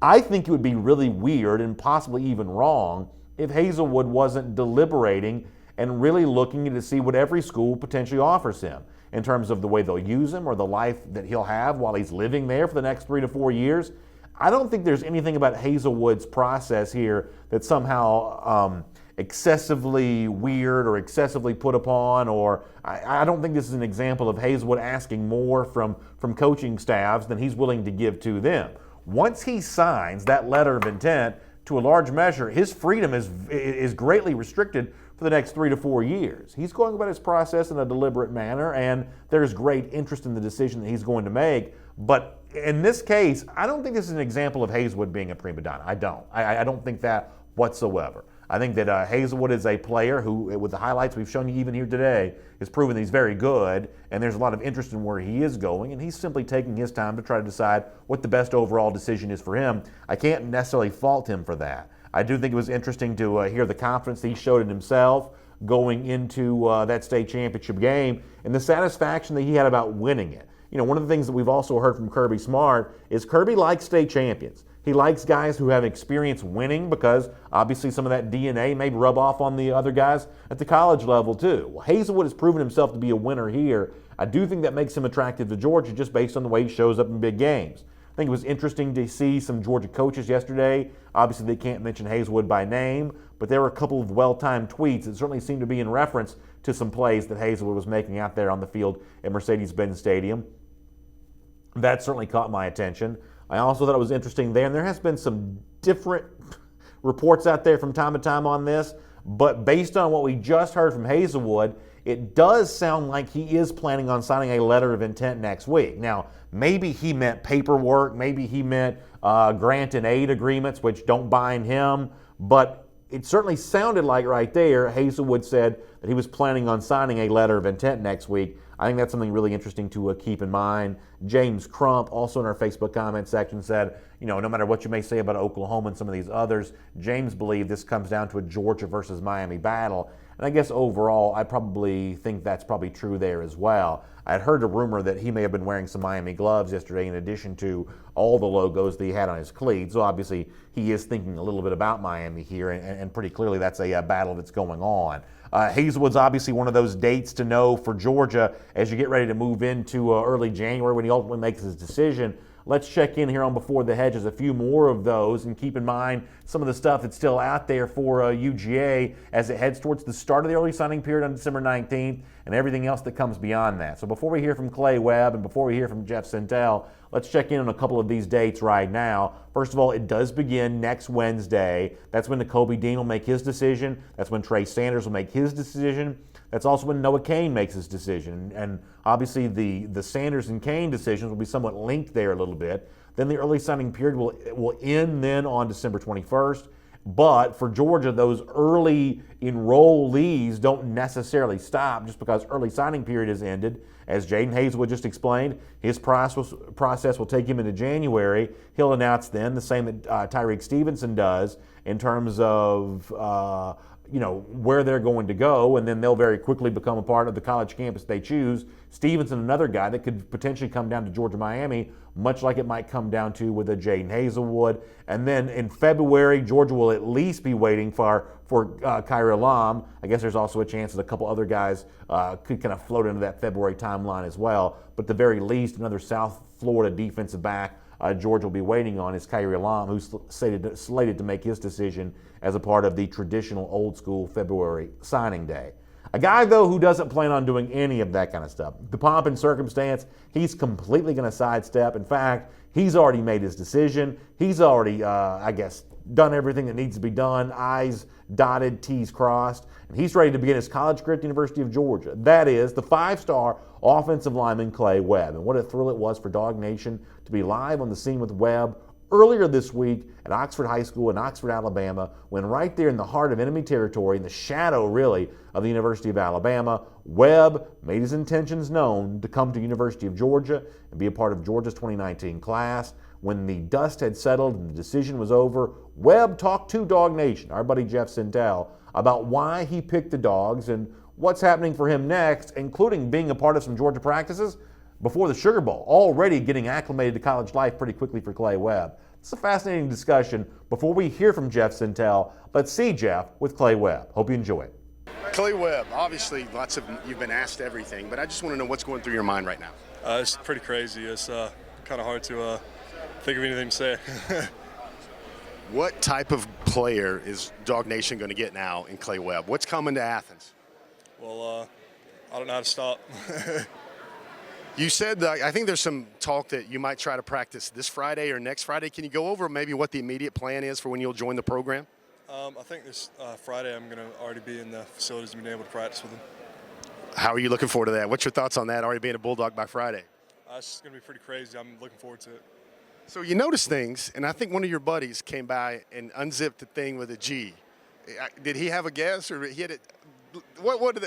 I think it would be really weird and possibly even wrong if Hazelwood wasn't deliberating and really looking to see what every school potentially offers him in terms of the way they'll use him or the life that he'll have while he's living there for the next 3 to 4 years. I don't think there's anything about Hazelwood's process here that's somehow excessively weird or excessively put upon, or I don't think this is an example of Hazelwood asking more from coaching staffs than he's willing to give to them. Once he signs that letter of intent, to a large measure, his freedom is greatly restricted for the next 3 to 4 years. He's going about his process in a deliberate manner, and there's great interest in the decision that he's going to make. But in this case, I don't think this is an example of Hazelwood being a prima donna. I don't. I don't think that whatsoever. I think that Hazelwood is a player who, with the highlights we've shown you even here today, has proven that he's very good, and there's a lot of interest in where he is going, and he's simply taking his time to try to decide what the best overall decision is for him. I can't necessarily fault him for that. I do think it was interesting to hear the confidence that he showed in himself going into that state championship game and the satisfaction that he had about winning it. You know, one of the things that we've also heard from Kirby Smart is Kirby likes state champions. He likes guys who have experience winning because obviously some of that DNA may rub off on the other guys at the college level too. Well, Hazelwood has proven himself to be a winner here. I do think that makes him attractive to Georgia just based on the way he shows up in big games. I think it was interesting to see some Georgia coaches yesterday. Obviously they can't mention Hazelwood by name, but there were a couple of well-timed tweets that certainly seemed to be in reference to some plays that Hazelwood was making out there on the field at Mercedes-Benz Stadium. That certainly caught my attention. I also thought it was interesting there, and there has been some different reports out there from time to time on this, but based on what we just heard from Hazelwood, it does sound like he is planning on signing a letter of intent next week. Now, maybe he meant paperwork, maybe he meant grant and aid agreements, which don't bind him, but it certainly sounded like right there, Hazelwood said that he was planning on signing a letter of intent next week. I think that's something really interesting to keep in mind. James Crump, also in our Facebook comment section, said, no matter what you may say about Oklahoma and some of these others, James believed this comes down to a Georgia versus Miami battle. And I guess overall, I probably think that's probably true there as well. I had heard a rumor that he may have been wearing some Miami gloves yesterday in addition to all the logos that he had on his cleats. So obviously, he is thinking a little bit about Miami here, and pretty clearly that's a battle that's going on. Hazelwood's obviously one of those dates to know for Georgia as you get ready to move into early January when he ultimately makes his decision. Let's check in here on Before the Hedges, a few more of those, and keep in mind some of the stuff that's still out there for UGA as it heads towards the start of the early signing period on December 19th and everything else that comes beyond that. So before we hear from Clay Webb and before we hear from Jeff Sentell, let's check in on a couple of these dates right now. First of all, it does begin next Wednesday. That's when Nakobe Dean will make his decision. That's when Trey Sanders will make his decision. That's also when Noah Cain makes his decision. And obviously the Sanders and Cain decisions will be somewhat linked there a little bit. Then the early signing period will end then on December 21st. But for Georgia, those early enrollees don't necessarily stop just because early signing period has ended. As Jaden Hazelwood just explained, his process will take him into January. He'll announce then the same that Tyreek Stevenson does in terms of where they're going to go, and then they'll very quickly become a part of the college campus they choose. Stevenson, another guy that could potentially come down to Georgia-Miami, much like it might come down to with a Jaden Hazelwood. And then in February, Georgia will at least be waiting for Kyrie Lam. I guess there's also a chance that a couple other guys could kind of float into that February timeline as well. But at the very least, another South Florida defensive back Georgia will be waiting on is Kyrie Lam, who's slated to make his decision as a part of the traditional old school February signing day. A guy, though, who doesn't plan on doing any of that kind of stuff. The pomp and circumstance, he's completely going to sidestep. In fact, he's already made his decision. He's already, done everything that needs to be done. I's dotted, T's crossed. And he's ready to begin his college career at the University of Georgia. That is the 5-star offensive lineman Clay Webb. And what a thrill it was for Dog Nation to be live on the scene with Webb earlier this week at Oxford High School in Oxford, Alabama, when right there in the heart of enemy territory, in the shadow, really, of the University of Alabama, Webb made his intentions known to come to University of Georgia and be a part of Georgia's 2019 class. When the dust had settled and the decision was over, Webb talked to Dog Nation, our buddy Jeff Sentell, about why he picked the Dogs and what's happening for him next, including being a part of some Georgia practices before the Sugar Bowl, already getting acclimated to college life pretty quickly for Clay Webb. It's a fascinating discussion. Before we hear from Jeff Sentell, let's see Jeff with Clay Webb. Hope you enjoy it. Clay Webb, obviously you've been asked everything, but I just want to know what's going through your mind right now. It's pretty crazy. It's kind of hard to think of anything to say. What type of player is Dog Nation going to get now in Clay Webb? What's coming to Athens? Well, I don't know how to stop. You said, I think there's some talk that you might try to practice this Friday or next Friday. Can you go over maybe what the immediate plan is for when you'll join the program? I think this Friday I'm going to already be in the facilities and being able to practice with them. How are you looking forward to that? What's your thoughts on that, already being a Bulldog by Friday? It's going to be pretty crazy. I'm looking forward to it. So you notice things, and I think one of your buddies came by and unzipped the thing with a G. Did he have a guess, or he had it?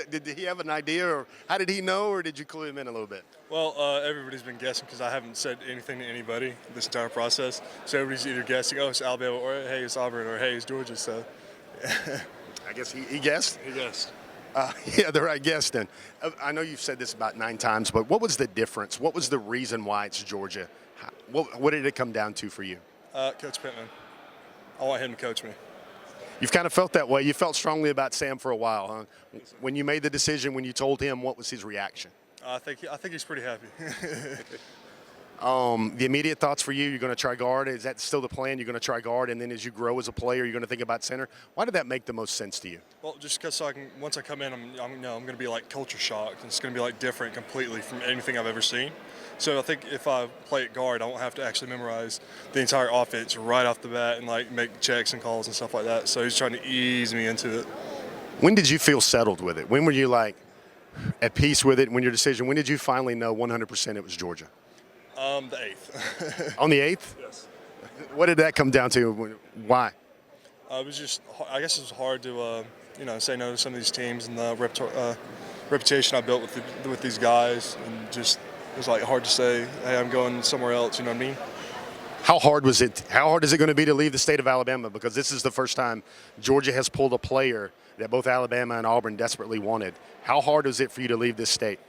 Did he have an idea, or how did he know, or did you clue him in a little bit? Well, everybody's been guessing because I haven't said anything to anybody this entire process. So everybody's either guessing, oh, it's Alabama, or hey, it's Auburn, or hey, it's Georgia. So I guess he guessed? He guessed. Yeah, the right guess then. I know you've said this about 9 times, but what was the difference? What was the reason why it's Georgia? What did it come down to for you? Coach Pittman. I want him to coach me. You've kind of felt that way. You felt strongly about Sam for a while, huh? When you made the decision, when you told him, what was his reaction? I think he's pretty happy. The immediate thoughts for you, you're going to try guard. Is that still the plan? You're going to try guard, and then as you grow as a player, you're going to think about center. Why did that make the most sense to you? Well, just because once I come in, I'm going to be like culture shocked. It's going to be like different completely from anything I've ever seen. So I think if I play at guard, I won't have to actually memorize the entire offense right off the bat and like make checks and calls and stuff like that. So he's trying to ease me into it. When did you feel settled with it? When were you like at peace with it? When your decision? When did you finally know 100% it was Georgia? The 8th. On the 8th? Yes. What did that come down to? Why? It was just, I guess it was hard to, say no to some of these teams and the reputation I built with these guys, and just was like hard to say, hey, I'm going somewhere else. You know what I mean? How hard was it? How hard is it going to be to leave the state of Alabama? Because this is the first time Georgia has pulled a player that both Alabama and Auburn desperately wanted. How hard is it for you to leave this state?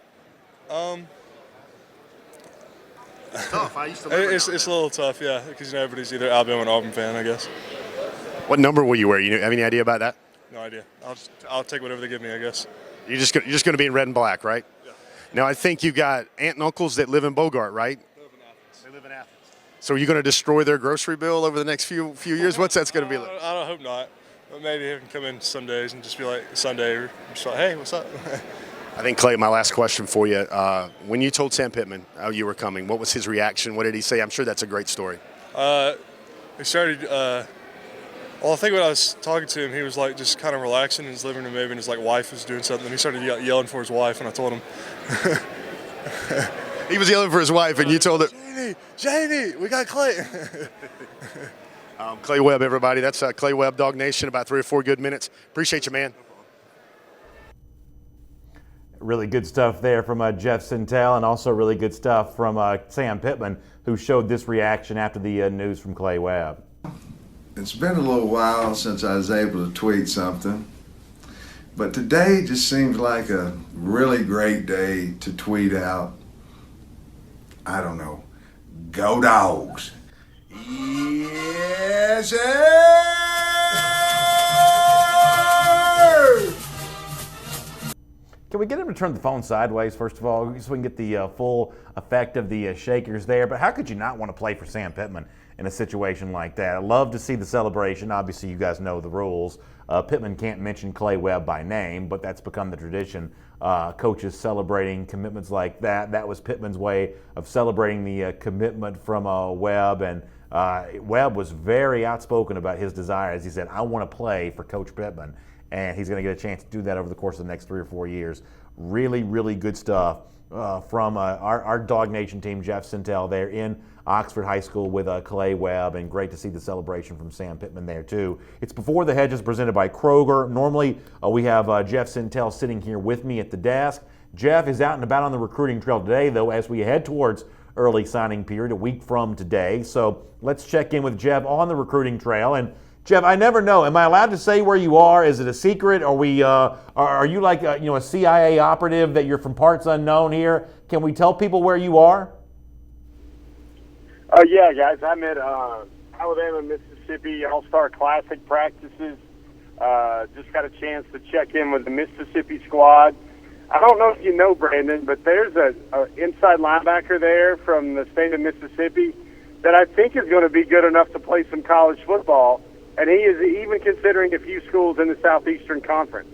It's tough. I used to live It's a little tough, yeah, because everybody's either Alabama or Auburn fan, I guess. What number will you wear? You have any idea about that? No idea. I'll take whatever they give me, I guess. You're just going to be in red and black, right? Yeah. Now I think you got aunt and uncles that live in Bogart, right? They live in Athens. So are you going to destroy their grocery bill over the next few years? What's that's going to be like? I don't hope not. But maybe he can come in some days and just be like Sunday, or just like, hey, what's up? I think, Clay, my last question for you. When you told Sam Pittman how you were coming, what was his reaction? What did he say? I'm sure that's a great story. He started, well, I think when I was talking to him, he was like just kind of relaxing in his living room, maybe, and his like wife was doing something. And he started yelling for his wife, and I told him. He was yelling for his wife, and you told her. Jamie, we got Clay. Clay Webb, everybody. That's Clay Webb, Dog Nation, about 3 or 4 good minutes. Appreciate you, man. Really good stuff there from Jeff Sentell, and also really good stuff from Sam Pittman, who showed this reaction after the news from Clay Webb. It's been a little while since I was able to tweet something, but today just seems like a really great day to tweet out, I don't know, go Dogs. Yes, sir! Can we get him to turn the phone sideways, first of all, so we can get the full effect of the shakers there? But how could you not want to play for Sam Pittman in a situation like that? I love to see the celebration. Obviously, you guys know the rules. Pittman can't mention Clay Webb by name, but that's become the tradition. Coaches celebrating commitments like that. That was Pittman's way of celebrating the commitment from Webb. And Webb was very outspoken about his desires. He said, I want to play for Coach Pittman. And he's going to get a chance to do that over the course of the next 3 or 4 years. Really, really good stuff from our Dog Nation team, Jeff Sentell, there in Oxford High School with Clay Webb, and great to see the celebration from Sam Pittman there, too. It's Before the Hedges presented by Kroger. Normally, we have Jeff Sentell sitting here with me at the desk. Jeff is out and about on the recruiting trail today, though, as we head towards early signing period, a week from today. So let's check in with Jeff on the recruiting trail. And Jeff, I never know. Am I allowed to say where you are? Is it a secret? Are you like a CIA operative that you're from parts unknown here? Can we tell people where you are? Yeah, guys. I'm at Alabama, Mississippi All-Star Classic practices. Just got a chance to check in with the Mississippi squad. I don't know if you know, Brandon, but there's a inside linebacker there from the state of Mississippi that I think is going to be good enough to play some college football. And he is even considering a few schools in the Southeastern Conference.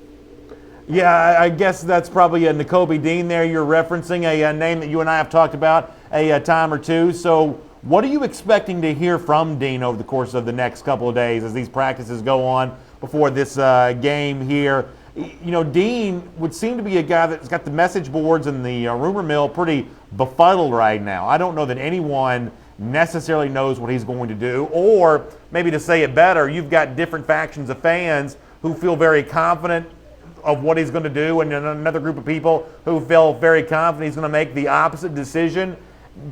Yeah, I guess that's probably Nakobe Dean there. You're referencing a name that you and I have talked about a time or two. So what are you expecting to hear from Dean over the course of the next couple of days as these practices go on before this game here? You know, Dean would seem to be a guy that's got the message boards and the rumor mill pretty befuddled right now. I don't know that anyone necessarily knows what he's going to do, or maybe to say it better, you've got different factions of fans who feel very confident of what he's going to do, and another group of people who feel very confident he's going to make the opposite decision.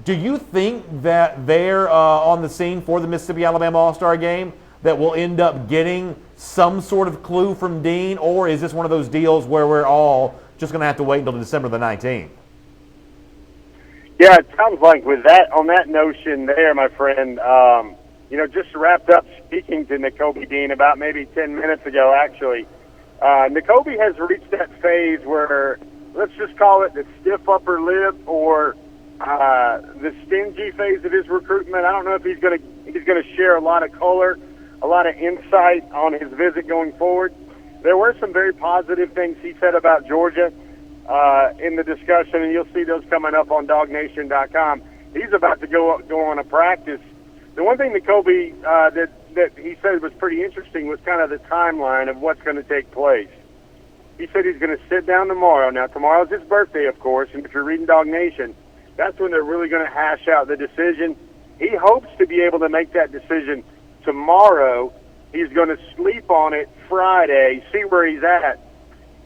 Do you think that they're on the scene for the Mississippi-Alabama All-Star game that will end up getting some sort of clue from Dean, or is this one of those deals where we're all just going to have to wait until December the 19th? Yeah, it sounds like with that, on that notion there, my friend, just wrapped up speaking to Nakobe Dean about maybe 10 minutes ago, actually. Nakobe has reached that phase where, let's just call it the stiff upper lip or the stingy phase of his recruitment. I don't know if he's going to share a lot of color, a lot of insight on his visit going forward. There were some very positive things he said about Georgia in the discussion, and you'll see those coming up on DogNation.com. He's about to go on a practice. The one thing Nakobe that he said was pretty interesting was kind of the timeline of what's going to take place. He said he's going to sit down tomorrow. Now, tomorrow's his birthday, of course, and if you're reading Dog Nation, that's when they're really going to hash out the decision. He hopes to be able to make that decision tomorrow. He's going to sleep on it Friday, see where he's at.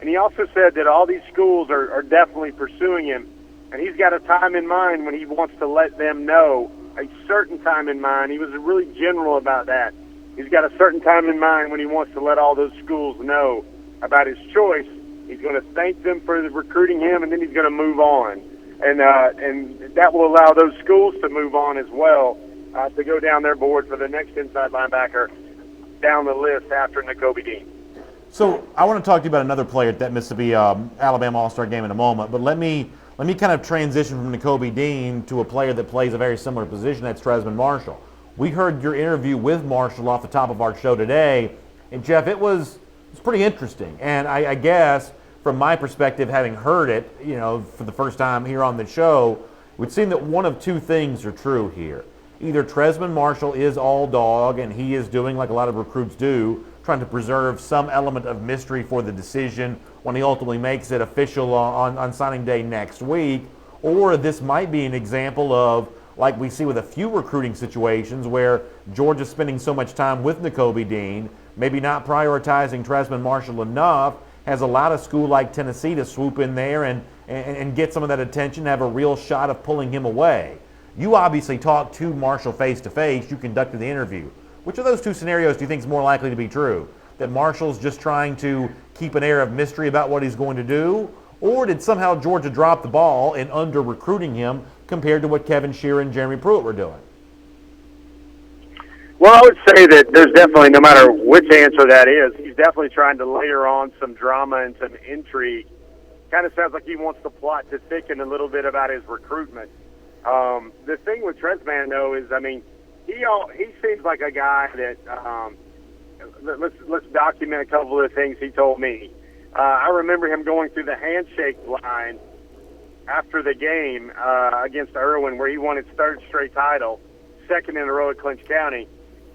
And he also said that all these schools are definitely pursuing him. and he's got a time in mind when he wants to let them know, a certain time in mind. He was really general about that. He's got a certain time in mind when he wants to let all those schools know about his choice. He's going to thank them for recruiting him, and then he's going to move on. And that will allow those schools to move on as well, to go down their board for the next inside linebacker down the list after Nakobe Dean. So I want to talk to you about another player at that Mississippi Alabama All-Star game in a moment, but let me kind of transition from Nakobe Dean to a player that plays a very similar position. That's Trezmen Marshall. We heard your interview with Marshall off the top of our show today, and Jeff, it was pretty interesting. And I guess from my perspective, having heard it, for the first time here on the show, it would seem that one of two things are true here. Either Trezmen Marshall is all dog, and he is doing like a lot of recruits do, trying to preserve some element of mystery for the decision when he ultimately makes it official on signing day next week, or this might be an example of, like we see with a few recruiting situations where Georgia's spending so much time with Nakobe Dean, maybe not prioritizing Trezmen Marshall enough, has allowed a school like Tennessee to swoop in there and get some of that attention, have a real shot of pulling him away. You obviously talked to Marshall face-to-face. You conducted the interview. Which of those two scenarios do you think is more likely to be true? That Marshall's just trying to keep an air of mystery about what he's going to do? Or did somehow Georgia drop the ball in under-recruiting him compared to what Kevin Shearer and Jeremy Pruitt were doing? Well, I would say that there's definitely, no matter which answer that is, he's definitely trying to layer on some drama and some intrigue. Kind of sounds like he wants the plot to thicken a little bit about his recruitment. The thing with Trezmen, though, is, he seems like a guy that, let's document a couple of the things he told me. I remember him going through the handshake line after the game against Irwin, where he won his third straight title, second in a row at Clinch County.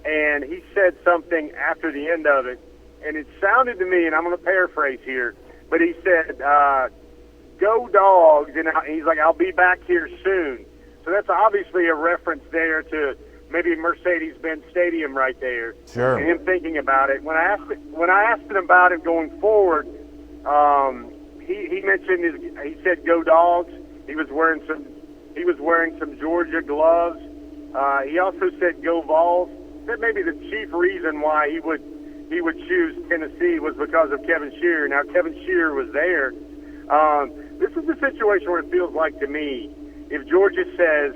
And he said something after the end of it, and it sounded to me, and I'm going to paraphrase here, but he said, go Dogs, and he's like, I'll be back here soon. So that's obviously a reference there to maybe Mercedes-Benz Stadium right there. Sure. And him thinking about it. When I asked him about it going forward, he mentioned he said go Dogs. He was wearing some Georgia gloves. He also said go Vols. That may be the chief reason why he would choose Tennessee was because of Kevin Shearer. Now Kevin Shearer was there. This is the situation where it feels like to me, if Georgia says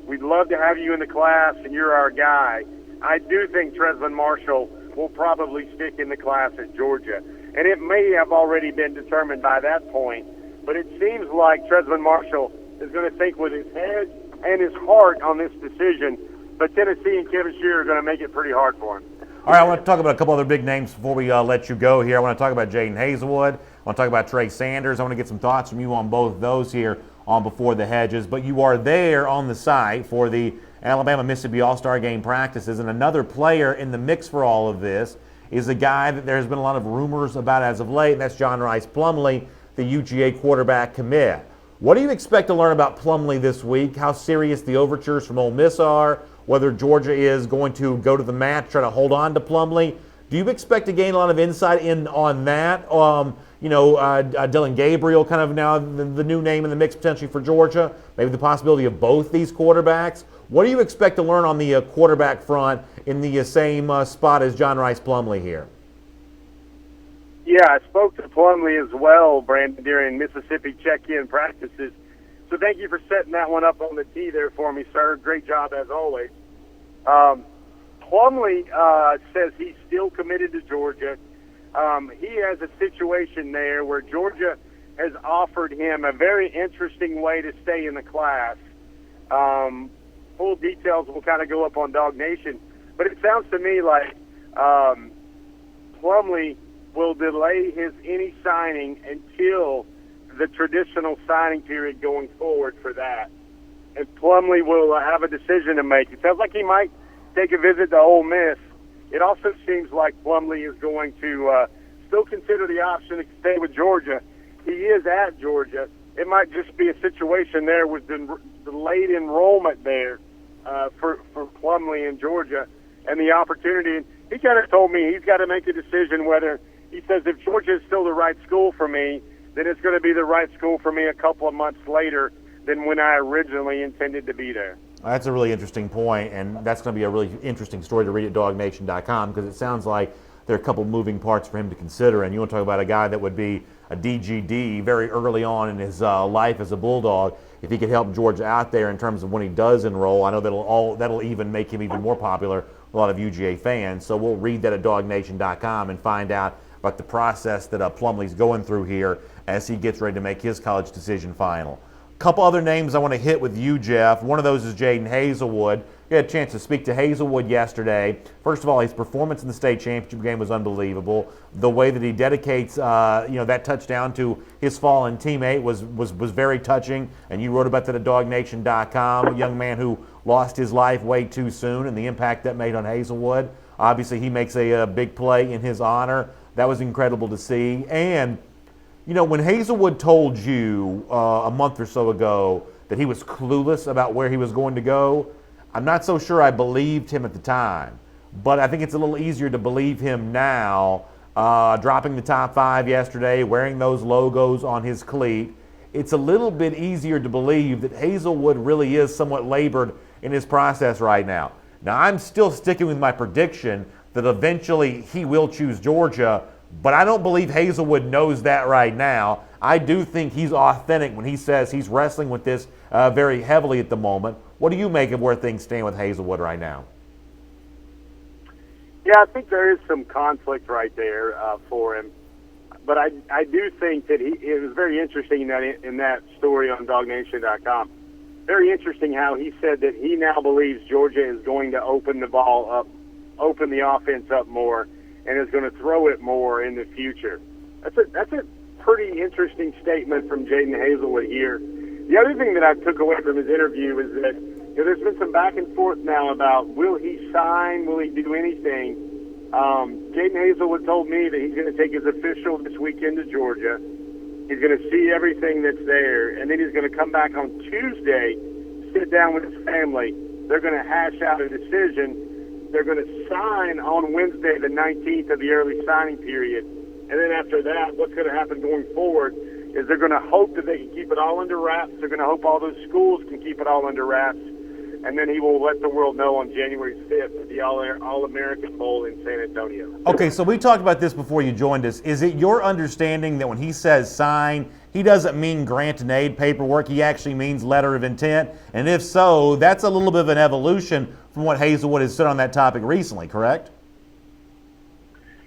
we'd love to have you in the class and you're our guy, I do think Trezmen Marshall will probably stick in the class at Georgia. And it may have already been determined by that point, but it seems like Trezmen Marshall is going to think with his head and his heart on this decision, but Tennessee and Kevin Shearer are going to make it pretty hard for him. All right, I want to talk about a couple other big names before we let you go here. I want to talk about Jaden Hazelwood. I want to talk about Trey Sanders. I want to get some thoughts from you on both of those here on Before the Hedges. But you are there on the site for the Alabama-Mississippi All-Star Game practices, and another player in the mix for all of this is a guy that there's been a lot of rumors about as of late, and that's John Rice Plumlee, the UGA quarterback commit. What do you expect to learn about Plumlee this week? How serious the overtures from Ole Miss are? Whether Georgia is going to go to the mat, try to hold on to Plumlee? Do you expect to gain a lot of insight on that? Dylan Gabriel, kind of now the new name in the mix potentially for Georgia. Maybe the possibility of both these quarterbacks. What do you expect to learn on the quarterback front in the same spot as John Rice Plumlee here? Yeah, I spoke to Plumlee as well, Brandon, during Mississippi check-in practices. So thank you for setting that one up on the tee there for me, sir. Great job as always. Plumlee says he's still committed to Georgia. He has a situation there where Georgia has offered him a very interesting way to stay in the class. Full details will kind of go up on Dog Nation, but it sounds to me like Plumlee will delay any signing until the traditional signing period going forward for that. And Plumlee will have a decision to make. It sounds like he might take a visit to Ole Miss. It also seems like Plumlee is going to still consider the option to stay with Georgia. He is at Georgia. It might just be a situation there with delayed enrollment there for Plumlee in Georgia and the opportunity. And he kind of told me he's got to make a decision whether he says if Georgia is still the right school for me, then it's going to be the right school for me a couple of months later than when I originally intended to be there. That's a really interesting point, and that's going to be a really interesting story to read at dognation.com, because it sounds like there are a couple moving parts for him to consider. And you want to talk about a guy that would be a DGD very early on in his life as a Bulldog. If he could help Georgia out there in terms of when he does enroll, I know that'll even make him even more popular with a lot of UGA fans. So we'll read that at dognation.com and find out about the process that Plumlee's going through here as he gets ready to make his college decision final. Couple other names I want to hit with you, Jeff. One of those is Jaden Hazelwood. You had a chance to speak to Hazelwood yesterday. First of all, his performance in the state championship game was unbelievable. The way that he dedicates, that touchdown to his fallen teammate was very touching. And you wrote about that at dognation.com. A young man who lost his life way too soon, and the impact that made on Hazelwood. Obviously, he makes a big play in his honor. That was incredible to see. And when Hazelwood told you a month or so ago that he was clueless about where he was going to go, I'm not so sure I believed him at the time. But I think it's a little easier to believe him now, dropping the top 5 yesterday, wearing those logos on his cleat. It's a little bit easier to believe that Hazelwood really is somewhat labored in his process right now. Now, I'm still sticking with my prediction that eventually he will choose Georgia, but I don't believe Hazelwood knows that right now. I do think he's authentic when he says he's wrestling with this very heavily at the moment. What do you make of where things stand with Hazelwood right now? Yeah, I think there is some conflict right there for him. But I do think that it was very interesting in that story on dognation.com. Very interesting how he said that he now believes Georgia is going to open the ball up, open the offense up more, and is going to throw it more in the future. That's a pretty interesting statement from Jaden Hazelwood here. The other thing that I took away from his interview is that there's been some back and forth now about will he sign, will he do anything. Jaden Hazelwood told me that he's going to take his official this weekend to Georgia. He's going to see everything that's there, and then he's going to come back on Tuesday, sit down with his family. They're going to hash out a decision. They're going to sign on Wednesday, the 19th of the early signing period. And then after that, what's going to happen going forward is they're going to hope that they can keep it all under wraps. They're going to hope all those schools can keep it all under wraps. And then he will let the world know on January 5th at the All-American Bowl in San Antonio. Okay, so we talked about this before you joined us. Is it your understanding that when he says sign, he doesn't mean grant and aid paperwork, he actually means letter of intent? And if so, that's a little bit of an evolution from what Hazelwood has said on that topic recently, correct?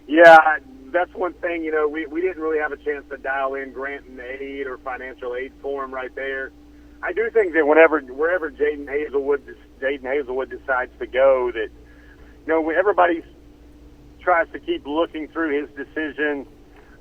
Yeah, that's one thing. We didn't really have a chance to dial in grant and aid or financial aid for him right there. I do think that wherever Jaden Hazelwood decides to go, that everybody tries to keep looking through his decision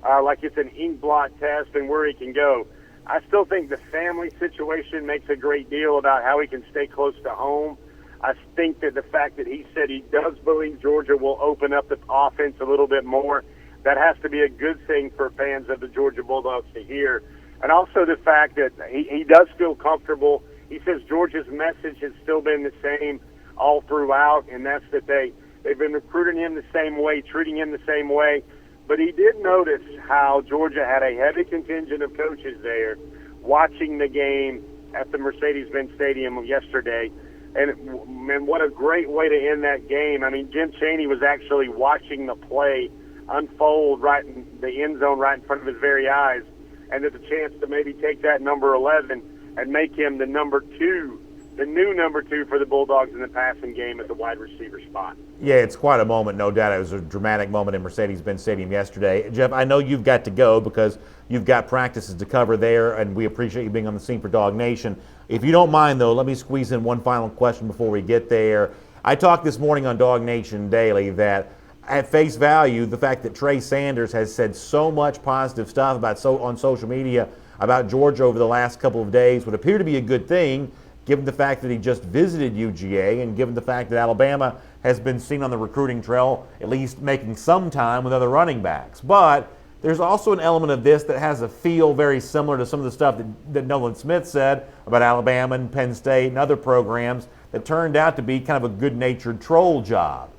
like it's an ink blot test and where he can go. I still think the family situation makes a great deal about how he can stay close to home. I think that the fact that he said he does believe Georgia will open up the offense a little bit more, that has to be a good thing for fans of the Georgia Bulldogs to hear. And also the fact that he does feel comfortable. He says Georgia's message has still been the same all throughout, and that's that they've been recruiting him the same way, treating him the same way. But he did notice how Georgia had a heavy contingent of coaches there watching the game at the Mercedes-Benz Stadium yesterday. And what a great way to end that game. I mean, Jim Chaney was actually watching the play unfold right in the end zone, right in front of his very eyes. And there's a chance to maybe take that number 11 and make him the number 2, the new number 2 for the Bulldogs in the passing game at the wide receiver spot. Yeah, it's quite a moment, no doubt. It was a dramatic moment in Mercedes-Benz Stadium yesterday. Jeff, I know you've got to go because you've got practices to cover there, and we appreciate you being on the scene for Dog Nation. If you don't mind, though, let me squeeze in one final question before we get there. I talked this morning on Dog Nation Daily that at face value, the fact that Trey Sanders has said so much positive stuff on social media about Georgia over the last couple of days would appear to be a good thing, given the fact that he just visited UGA and given the fact that Alabama has been seen on the recruiting trail, at least making some time with other running backs. But there's also an element of this that has a feel very similar to some of the stuff that Nolan Smith said about Alabama and Penn State and other programs that turned out to be kind of a good-natured troll job.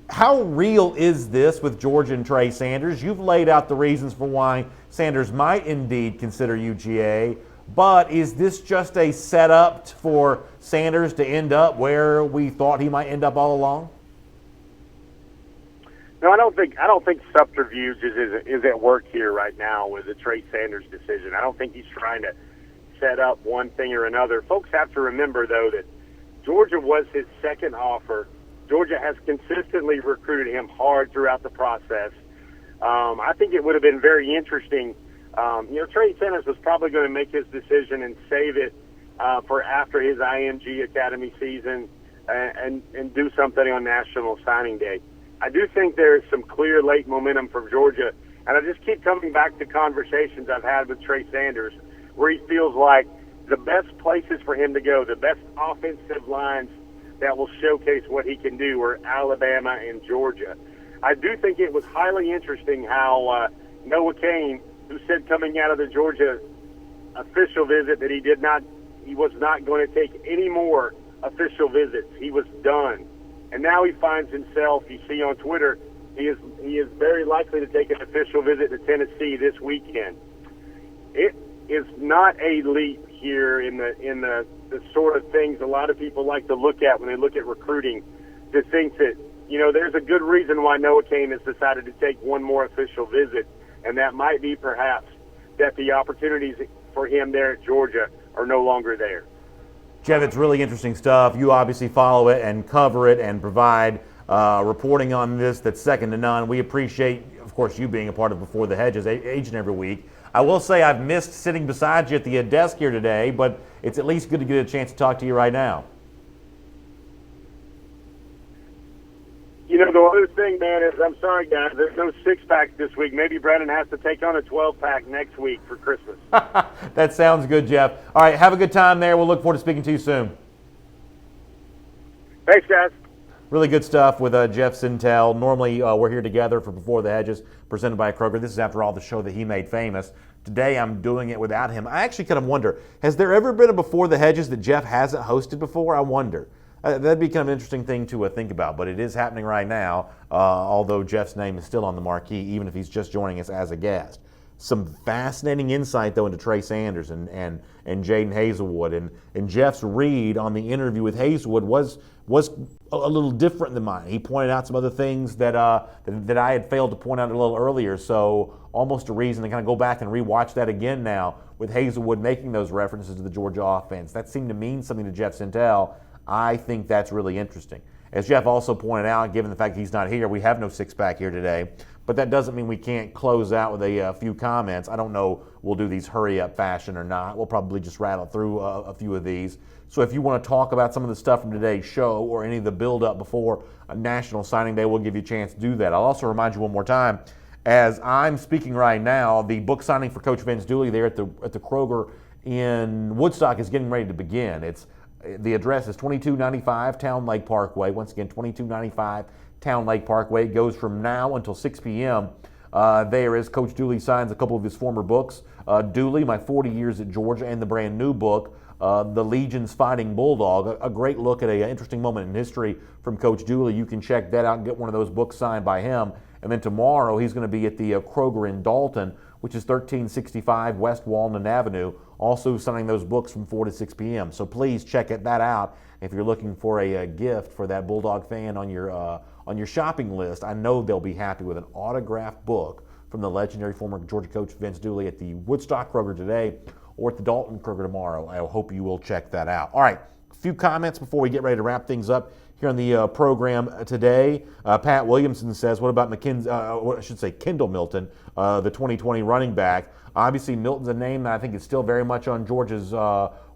How real is this with Georgia and Trey Sanders? You've laid out the reasons for why Sanders might indeed consider UGA, But is this just a setup for Sanders to end up where we thought he might end up all along? No, I don't think subterfuge is at work here right now with the Trey Sanders decision. I don't think he's trying to set up one thing or another. Folks have to remember, though, that Georgia was his second offer. Georgia has consistently recruited him hard throughout the process. I think it would have been very interesting. Trey Sanders was probably going to make his decision and save it for after his IMG Academy season and do something on National Signing Day. I do think there is some clear late momentum for Georgia, and I just keep coming back to conversations I've had with Trey Sanders where he feels like the best places for him to go, the best offensive lines that will showcase what he can do are Alabama and Georgia. I do think it was highly interesting how Noah Cain, who said coming out of the Georgia official visit that he was not going to take any more official visits. He was done. And now he finds himself, you see on Twitter, he is very likely to take an official visit to Tennessee this weekend. It is not a leap here in the sort of things a lot of people like to look at when they look at recruiting, to think that, there's a good reason why Noah Cain has decided to take one more official visit, and that might be perhaps that the opportunities for him there at Georgia are no longer there. Jeff, it's really interesting stuff. You obviously follow it and cover it and provide reporting on this that's second to none. We appreciate, of course, you being a part of Before the Hedges each and every week. I will say I've missed sitting beside you at the desk here today, but it's at least good to get a chance to talk to you right now. The other thing, man, is I'm sorry, guys, there's no six-pack this week. Maybe Brennan has to take on a 12-pack next week for Christmas. That sounds good, Jeff. All right, have a good time there. We'll look forward to speaking to you soon. Thanks, guys. Really good stuff with Jeff Sentell. Normally, we're here together for Before the Hedges, presented by Kroger. This is, after all, the show that he made famous. Today, I'm doing it without him. I actually kind of wonder, has there ever been a Before the Hedges that Jeff hasn't hosted before? I wonder. That'd be kind of an interesting thing to think about, but it is happening right now, although Jeff's name is still on the marquee, even if he's just joining us as a guest. Some fascinating insight, though, into Trey Sanders and Jaden Hazelwood. And Jeff's read on the interview with Hazelwood was a little different than mine. He pointed out some other things that I had failed to point out a little earlier, so almost a reason to kind of go back and rewatch that again now with Hazelwood making those references to the Georgia offense. That seemed to mean something to Jeff Sentell. I think that's really interesting. As Jeff also pointed out, given the fact that he's not here, we have no six-pack here today, but that doesn't mean we can't close out with a few comments. I don't know we'll do these hurry-up fashion or not. We'll probably just rattle through a few of these. So if you want to talk about some of the stuff from today's show or any of the build-up before a National Signing Day, we'll give you a chance to do that. I'll also remind you one more time, as I'm speaking right now, the book signing for Coach Vince Dooley there at the Kroger in Woodstock is getting ready to begin. The address is 2295 Town Lake Parkway. Once again, 2295 Town Lake Parkway. It goes from now until 6 p.m. There is Coach Dooley signs a couple of his former books. Dooley, My 40 Years at Georgia, and the brand new book, The Legion's Fighting Bulldog. A great look at an interesting moment in history from Coach Dooley. You can check that out and get one of those books signed by him. And then tomorrow he's going to be at the Kroger in Dalton, which is 1365 West Walnut Avenue, also signing those books from 4 to 6 p.m. So please check that out if you're looking for a gift for that Bulldog fan on your shopping list. I know they'll be happy with an autographed book from the legendary former Georgia coach Vince Dooley at the Woodstock Kroger today or at the Dalton Kroger tomorrow. I hope you will check that out. All right, a few comments before we get ready to wrap things up here on the program today. Pat Williamson says, what about Kendall Milton, the 2020 running back? Obviously, Milton's a name that I think is still very much on Georgia's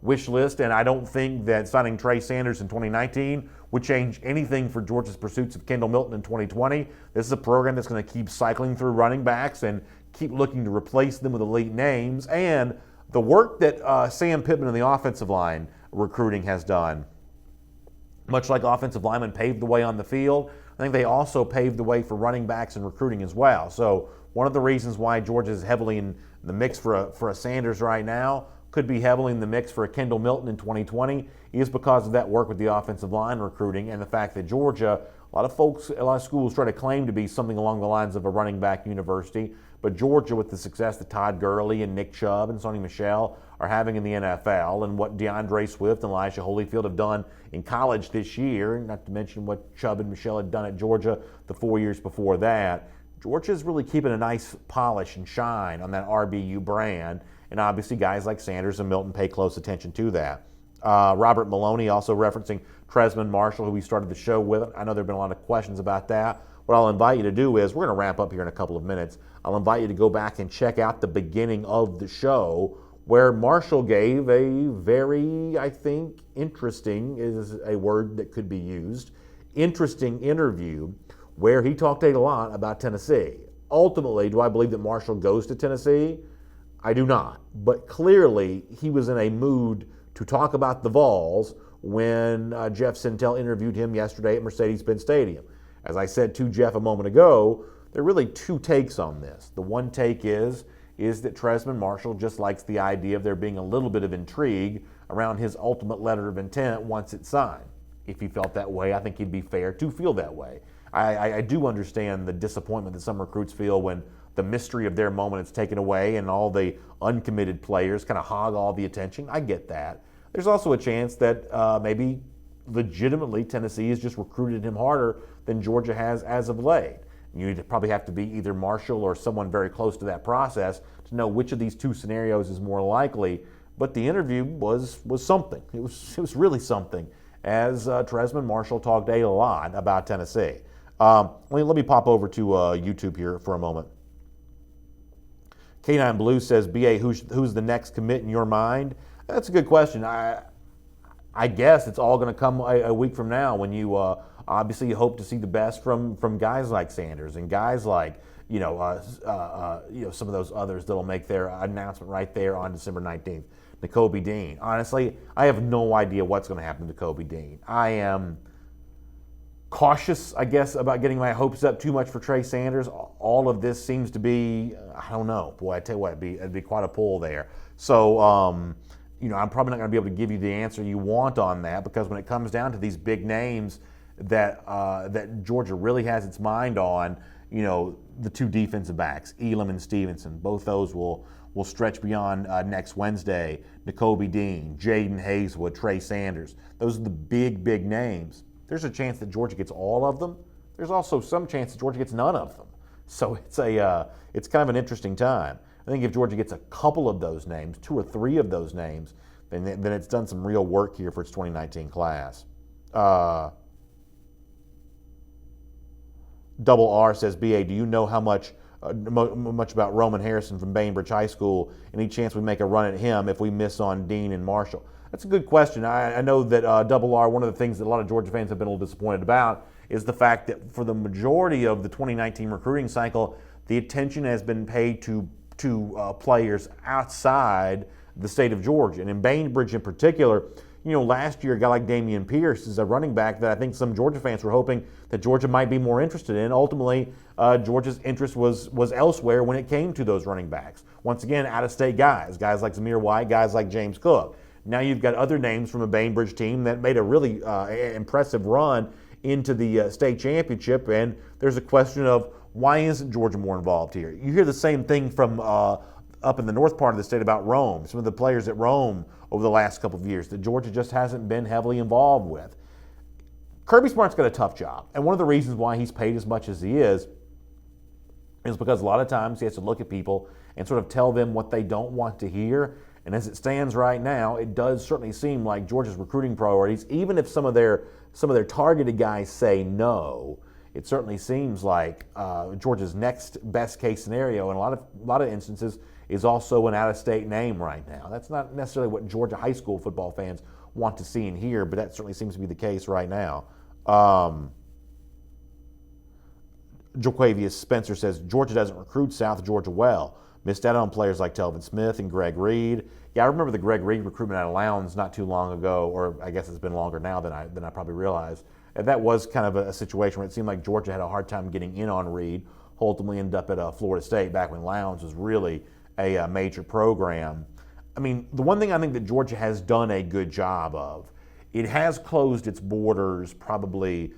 wish list, and I don't think that signing Trey Sanders in 2019 would change anything for Georgia's pursuits of Kendall Milton in 2020. This is a program that's going to keep cycling through running backs and keep looking to replace them with elite names. And the work that Sam Pittman and the offensive line recruiting has done, much like offensive linemen paved the way on the field, I think they also paved the way for running backs and recruiting as well. So one of the reasons why Georgia is heavily in the mix for a Sanders right now, could be heavily in the mix for a Kendall Milton in 2020, is because of that work with the offensive line recruiting and the fact that Georgia A lot of schools try to claim to be something along the lines of a running back university, but Georgia, with the success that Todd Gurley and Nick Chubb and Sonny Michel are having in the NFL, and what DeAndre Swift and Elijah Holyfield have done in college this year, not to mention what Chubb and Michel had done at Georgia the 4 years before that, Georgia's really keeping a nice polish and shine on that RBU brand, and obviously guys like Sanders and Milton pay close attention to that. Robert Maloney also referencing Trezmen Marshall, who we started the show with. I know there have been a lot of questions about that. What I'll invite you to do is, we're going to wrap up here in a couple of minutes. I'll invite you to go back and check out the beginning of the show where Marshall gave a very, I think, interesting is a word that could be used, interesting interview where he talked a lot about Tennessee. Ultimately, do I believe that Marshall goes to Tennessee? I do not. But clearly, he was in a mood to talk about the Vols when Jeff Sentell interviewed him yesterday at Mercedes-Benz Stadium. As I said to Jeff a moment ago, there are really two takes on this. The one take is that Trezmen Marshall just likes the idea of there being a little bit of intrigue around his ultimate letter of intent once it's signed. If he felt that way, I think he'd be fair to feel that way. I do understand the disappointment that some recruits feel when the mystery of their moment is taken away and all the uncommitted players kind of hog all the attention. I get that. There's also a chance that maybe legitimately Tennessee has just recruited him harder than Georgia has as of late. You'd probably have to be either Marshall or someone very close to that process to know which of these two scenarios is more likely. But the interview was something. It was really something, as Trezmen Marshall talked a lot about Tennessee. Let me pop over to YouTube here for a moment. K9 Blue says, BA, who's the next commit in your mind? That's a good question. I guess it's all going to come a week from now when you obviously you hope to see the best from guys like Sanders and guys like some of those others that'll make their announcement right there on December 19th. Nakobe Dean. Honestly, I have no idea what's going to happen to Nakobe Dean. I am cautious, I guess, about getting my hopes up too much for Trey Sanders. All of this seems to be, I don't know. Boy, I tell you what, it'd be quite a pull there. So, I'm probably not going to be able to give you the answer you want on that, because when it comes down to these big names that Georgia really has its mind on, the two defensive backs, Elam and Stevenson, both those will stretch beyond next Wednesday. Nakobe Dean, Jaden Hazelwood, Trey Sanders. Those are the big names. There's a chance that Georgia gets all of them. There's also some chance that Georgia gets none of them. So it's kind of an interesting time. I think if Georgia gets a couple of those names, 2 or 3 of those names, then it's done some real work here for its 2019 class. Double R says, BA, do you know how much about Roman Harrison from Bainbridge High School? Any chance we make a run at him if we miss on Dean and Marshall? That's a good question. I know that Double R, one of the things that a lot of Georgia fans have been a little disappointed about is the fact that for the majority of the 2019 recruiting cycle, the attention has been paid to players outside the state of Georgia. And in Bainbridge in particular, last year a guy like Damian Pierce is a running back that I think some Georgia fans were hoping that Georgia might be more interested in. Ultimately, Georgia's interest was elsewhere when it came to those running backs. Once again, out-of-state guys like Zamir White, guys like James Cook. Now you've got other names from a Bainbridge team that made a really impressive run into the state championship, and there's a question of why isn't Georgia more involved here? You hear the same thing from up in the north part of the state about Rome, some of the players at Rome over the last couple of years that Georgia just hasn't been heavily involved with. Kirby Smart's got a tough job, and one of the reasons why he's paid as much as he is because a lot of times he has to look at people and sort of tell them what they don't want to hear. And as it stands right now, it does certainly seem like Georgia's recruiting priorities, even if some of their targeted guys say no, it certainly seems like Georgia's next best case scenario in a lot of instances is also an out-of-state name right now. That's not necessarily what Georgia high school football fans want to see and hear, but that certainly seems to be the case right now. Joquavius Spencer says, Georgia doesn't recruit South Georgia well. Missed out on players like Telvin Smith and Greg Reed. Yeah, I remember the Greg Reed recruitment out of Lowndes not too long ago, or I guess it's been longer now than I probably realized. And that was kind of a situation where it seemed like Georgia had a hard time getting in on Reed. Ultimately ended up at Florida State back when Lowndes was really a major program. I mean, the one thing I think that Georgia has done a good job of, it has closed its borders probably,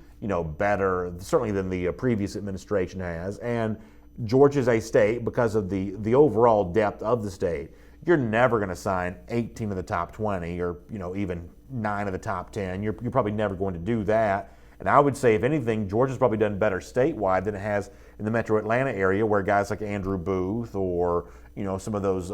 better certainly than the previous administration has. And Georgia's a state, because of the overall depth of the state, you're never going to sign 18 of the top 20 or even 9 of the top 10. You're probably never going to do that. And I would say, if anything, Georgia's probably done better statewide than it has in the metro Atlanta area, where guys like Andrew Booth or some of those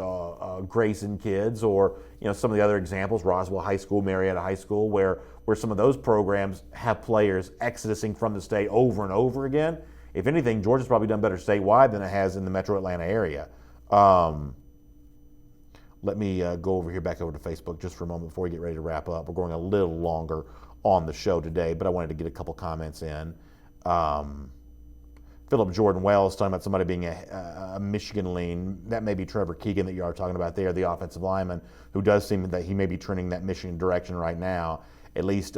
Grayson kids, or some of the other examples, Roswell High School, Marietta High School, where some of those programs have players exodusing from the state over and over again. If anything, Georgia's probably done better statewide than it has in the metro Atlanta area. Let me go over here, back over to Facebook just for a moment before we get ready to wrap up. We're going a little longer on the show today, but I wanted to get a couple comments in. Philip Jordan Wells talking about somebody being a Michigan lean. That may be Trevor Keegan that you are talking about there, the offensive lineman, who does seem that he may be trending that Michigan direction right now, at least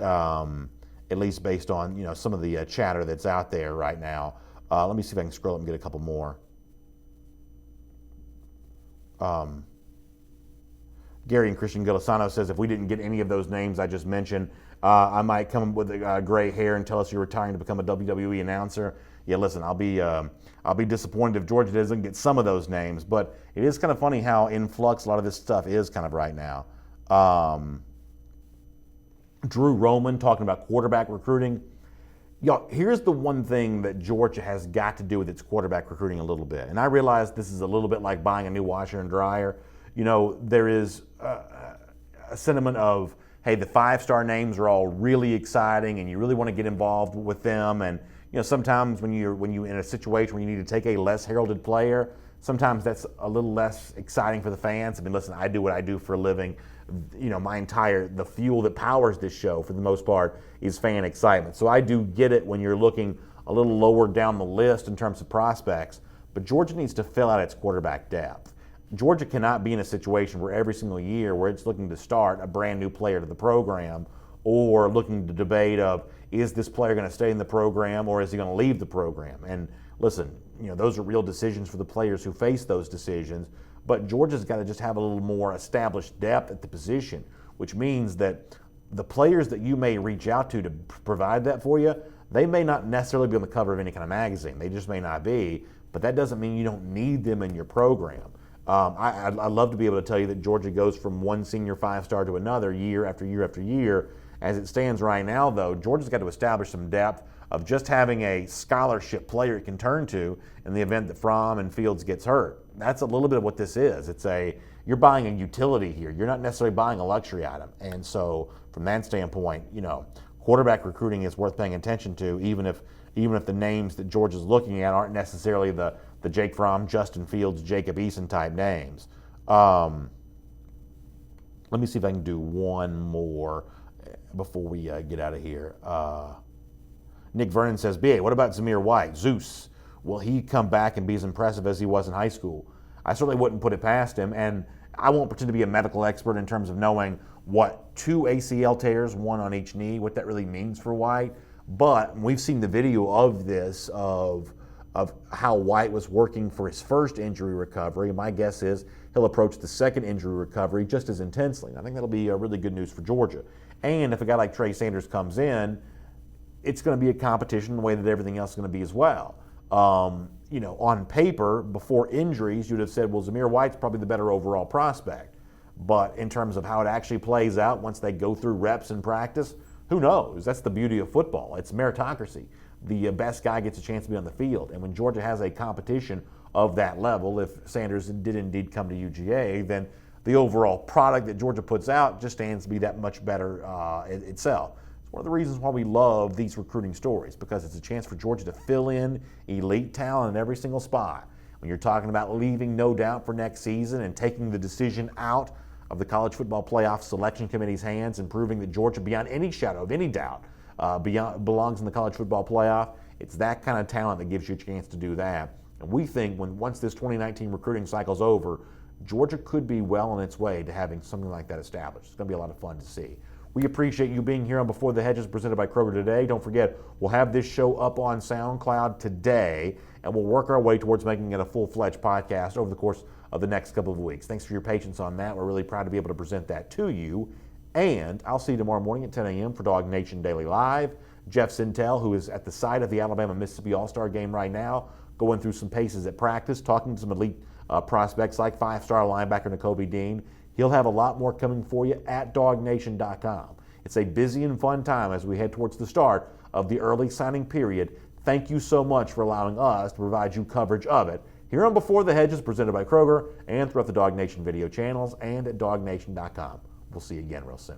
based on some of the chatter that's out there right now. Let me see if I can scroll up and get a couple more. Gary and Christian Gilisano says, if we didn't get any of those names I just mentioned, I might come with gray hair and tell us you're retiring to become a WWE announcer. Yeah, listen, I'll be disappointed if Georgia doesn't get some of those names, but it is kind of funny how in flux a lot of this stuff is kind of right now. Drew Roman talking about quarterback recruiting. Y'all, here's the one thing that Georgia has got to do with its quarterback recruiting a little bit. And I realize this is a little bit like buying a new washer and dryer. There is a sentiment of, hey, the 5-star names are all really exciting and you really want to get involved with them. And sometimes when you in a situation where you need to take a less heralded player, sometimes that's a little less exciting for the fans. I mean, listen, I do what I do for a living. The fuel that powers this show for the most part is fan excitement. So I do get it when you're looking a little lower down the list in terms of prospects, but Georgia needs to fill out its quarterback depth. Georgia cannot be in a situation where every single year where it's looking to start a brand new player to the program, or looking to debate of, is this player going to stay in the program or is he going to leave the program? And listen, those are real decisions for the players who face those decisions, but Georgia's got to just have a little more established depth at the position, which means that the players that you may reach out to provide that for you, they may not necessarily be on the cover of any kind of magazine. They just may not be, but that doesn't mean you don't need them in your program. I'd love to be able to tell you that Georgia goes from one senior 5-star to another year after year after year. As it stands right now, though, Georgia's got to establish some depth of just having a scholarship player it can turn to in the event that Fromm and Fields gets hurt. That's a little bit of what this is. You're buying a utility here. You're not necessarily buying a luxury item. And so from that standpoint, quarterback recruiting is worth paying attention to, even if the names that Georgia's looking at aren't necessarily the Jake Fromm, Justin Fields, Jacob Eason type names. Let me see if I can do one more before we get out of here. Nick Vernon says, BA, what about Zamir White? Zeus, will he come back and be as impressive as he was in high school? I certainly wouldn't put it past him, and I won't pretend to be a medical expert in terms of knowing what 2 ACL tears, 1 on each knee, what that really means for White. But we've seen the video of this, of how White was working for his first injury recovery. My guess is he'll approach the second injury recovery just as intensely. I think that'll be really good news for Georgia. And if a guy like Trey Sanders comes in, it's going to be a competition the way that everything else is going to be as well. On paper, before injuries, you'd have said, well, Zamir White's probably the better overall prospect. But in terms of how it actually plays out once they go through reps in practice, who knows? That's the beauty of football. It's meritocracy. The best guy gets a chance to be on the field. And when Georgia has a competition of that level, if Sanders did indeed come to UGA, then the overall product that Georgia puts out just stands to be that much better itself. It's one of the reasons why we love these recruiting stories, because it's a chance for Georgia to fill in elite talent in every single spot. When you're talking about leaving no doubt for next season and taking the decision out of the College Football Playoff Selection Committee's hands and proving that Georgia, beyond any shadow of any doubt, belongs in the College Football Playoff, it's that kind of talent that gives you a chance to do that. And we think once this 2019 recruiting cycle's over, Georgia could be well on its way to having something like that established. It's going to be a lot of fun to see. We appreciate you being here on Before the Hedges, presented by Kroger today. Don't forget, we'll have this show up on SoundCloud today, and we'll work our way towards making it a full-fledged podcast over the course of the next couple of weeks. Thanks for your patience on that. We're really proud to be able to present that to you. And I'll see you tomorrow morning at 10 a.m. for Dog Nation Daily Live. Jeff Sentell, who is at the site of the Alabama-Mississippi All-Star game right now, going through some paces at practice, talking to some elite prospects like five-star linebacker Nakobe Dean. He'll have a lot more coming for you at DogNation.com. It's a busy and fun time as we head towards the start of the early signing period. Thank you so much for allowing us to provide you coverage of it here on Before the Hedges, presented by Kroger, and throughout the Dog Nation video channels and at DogNation.com. We'll see you again real soon.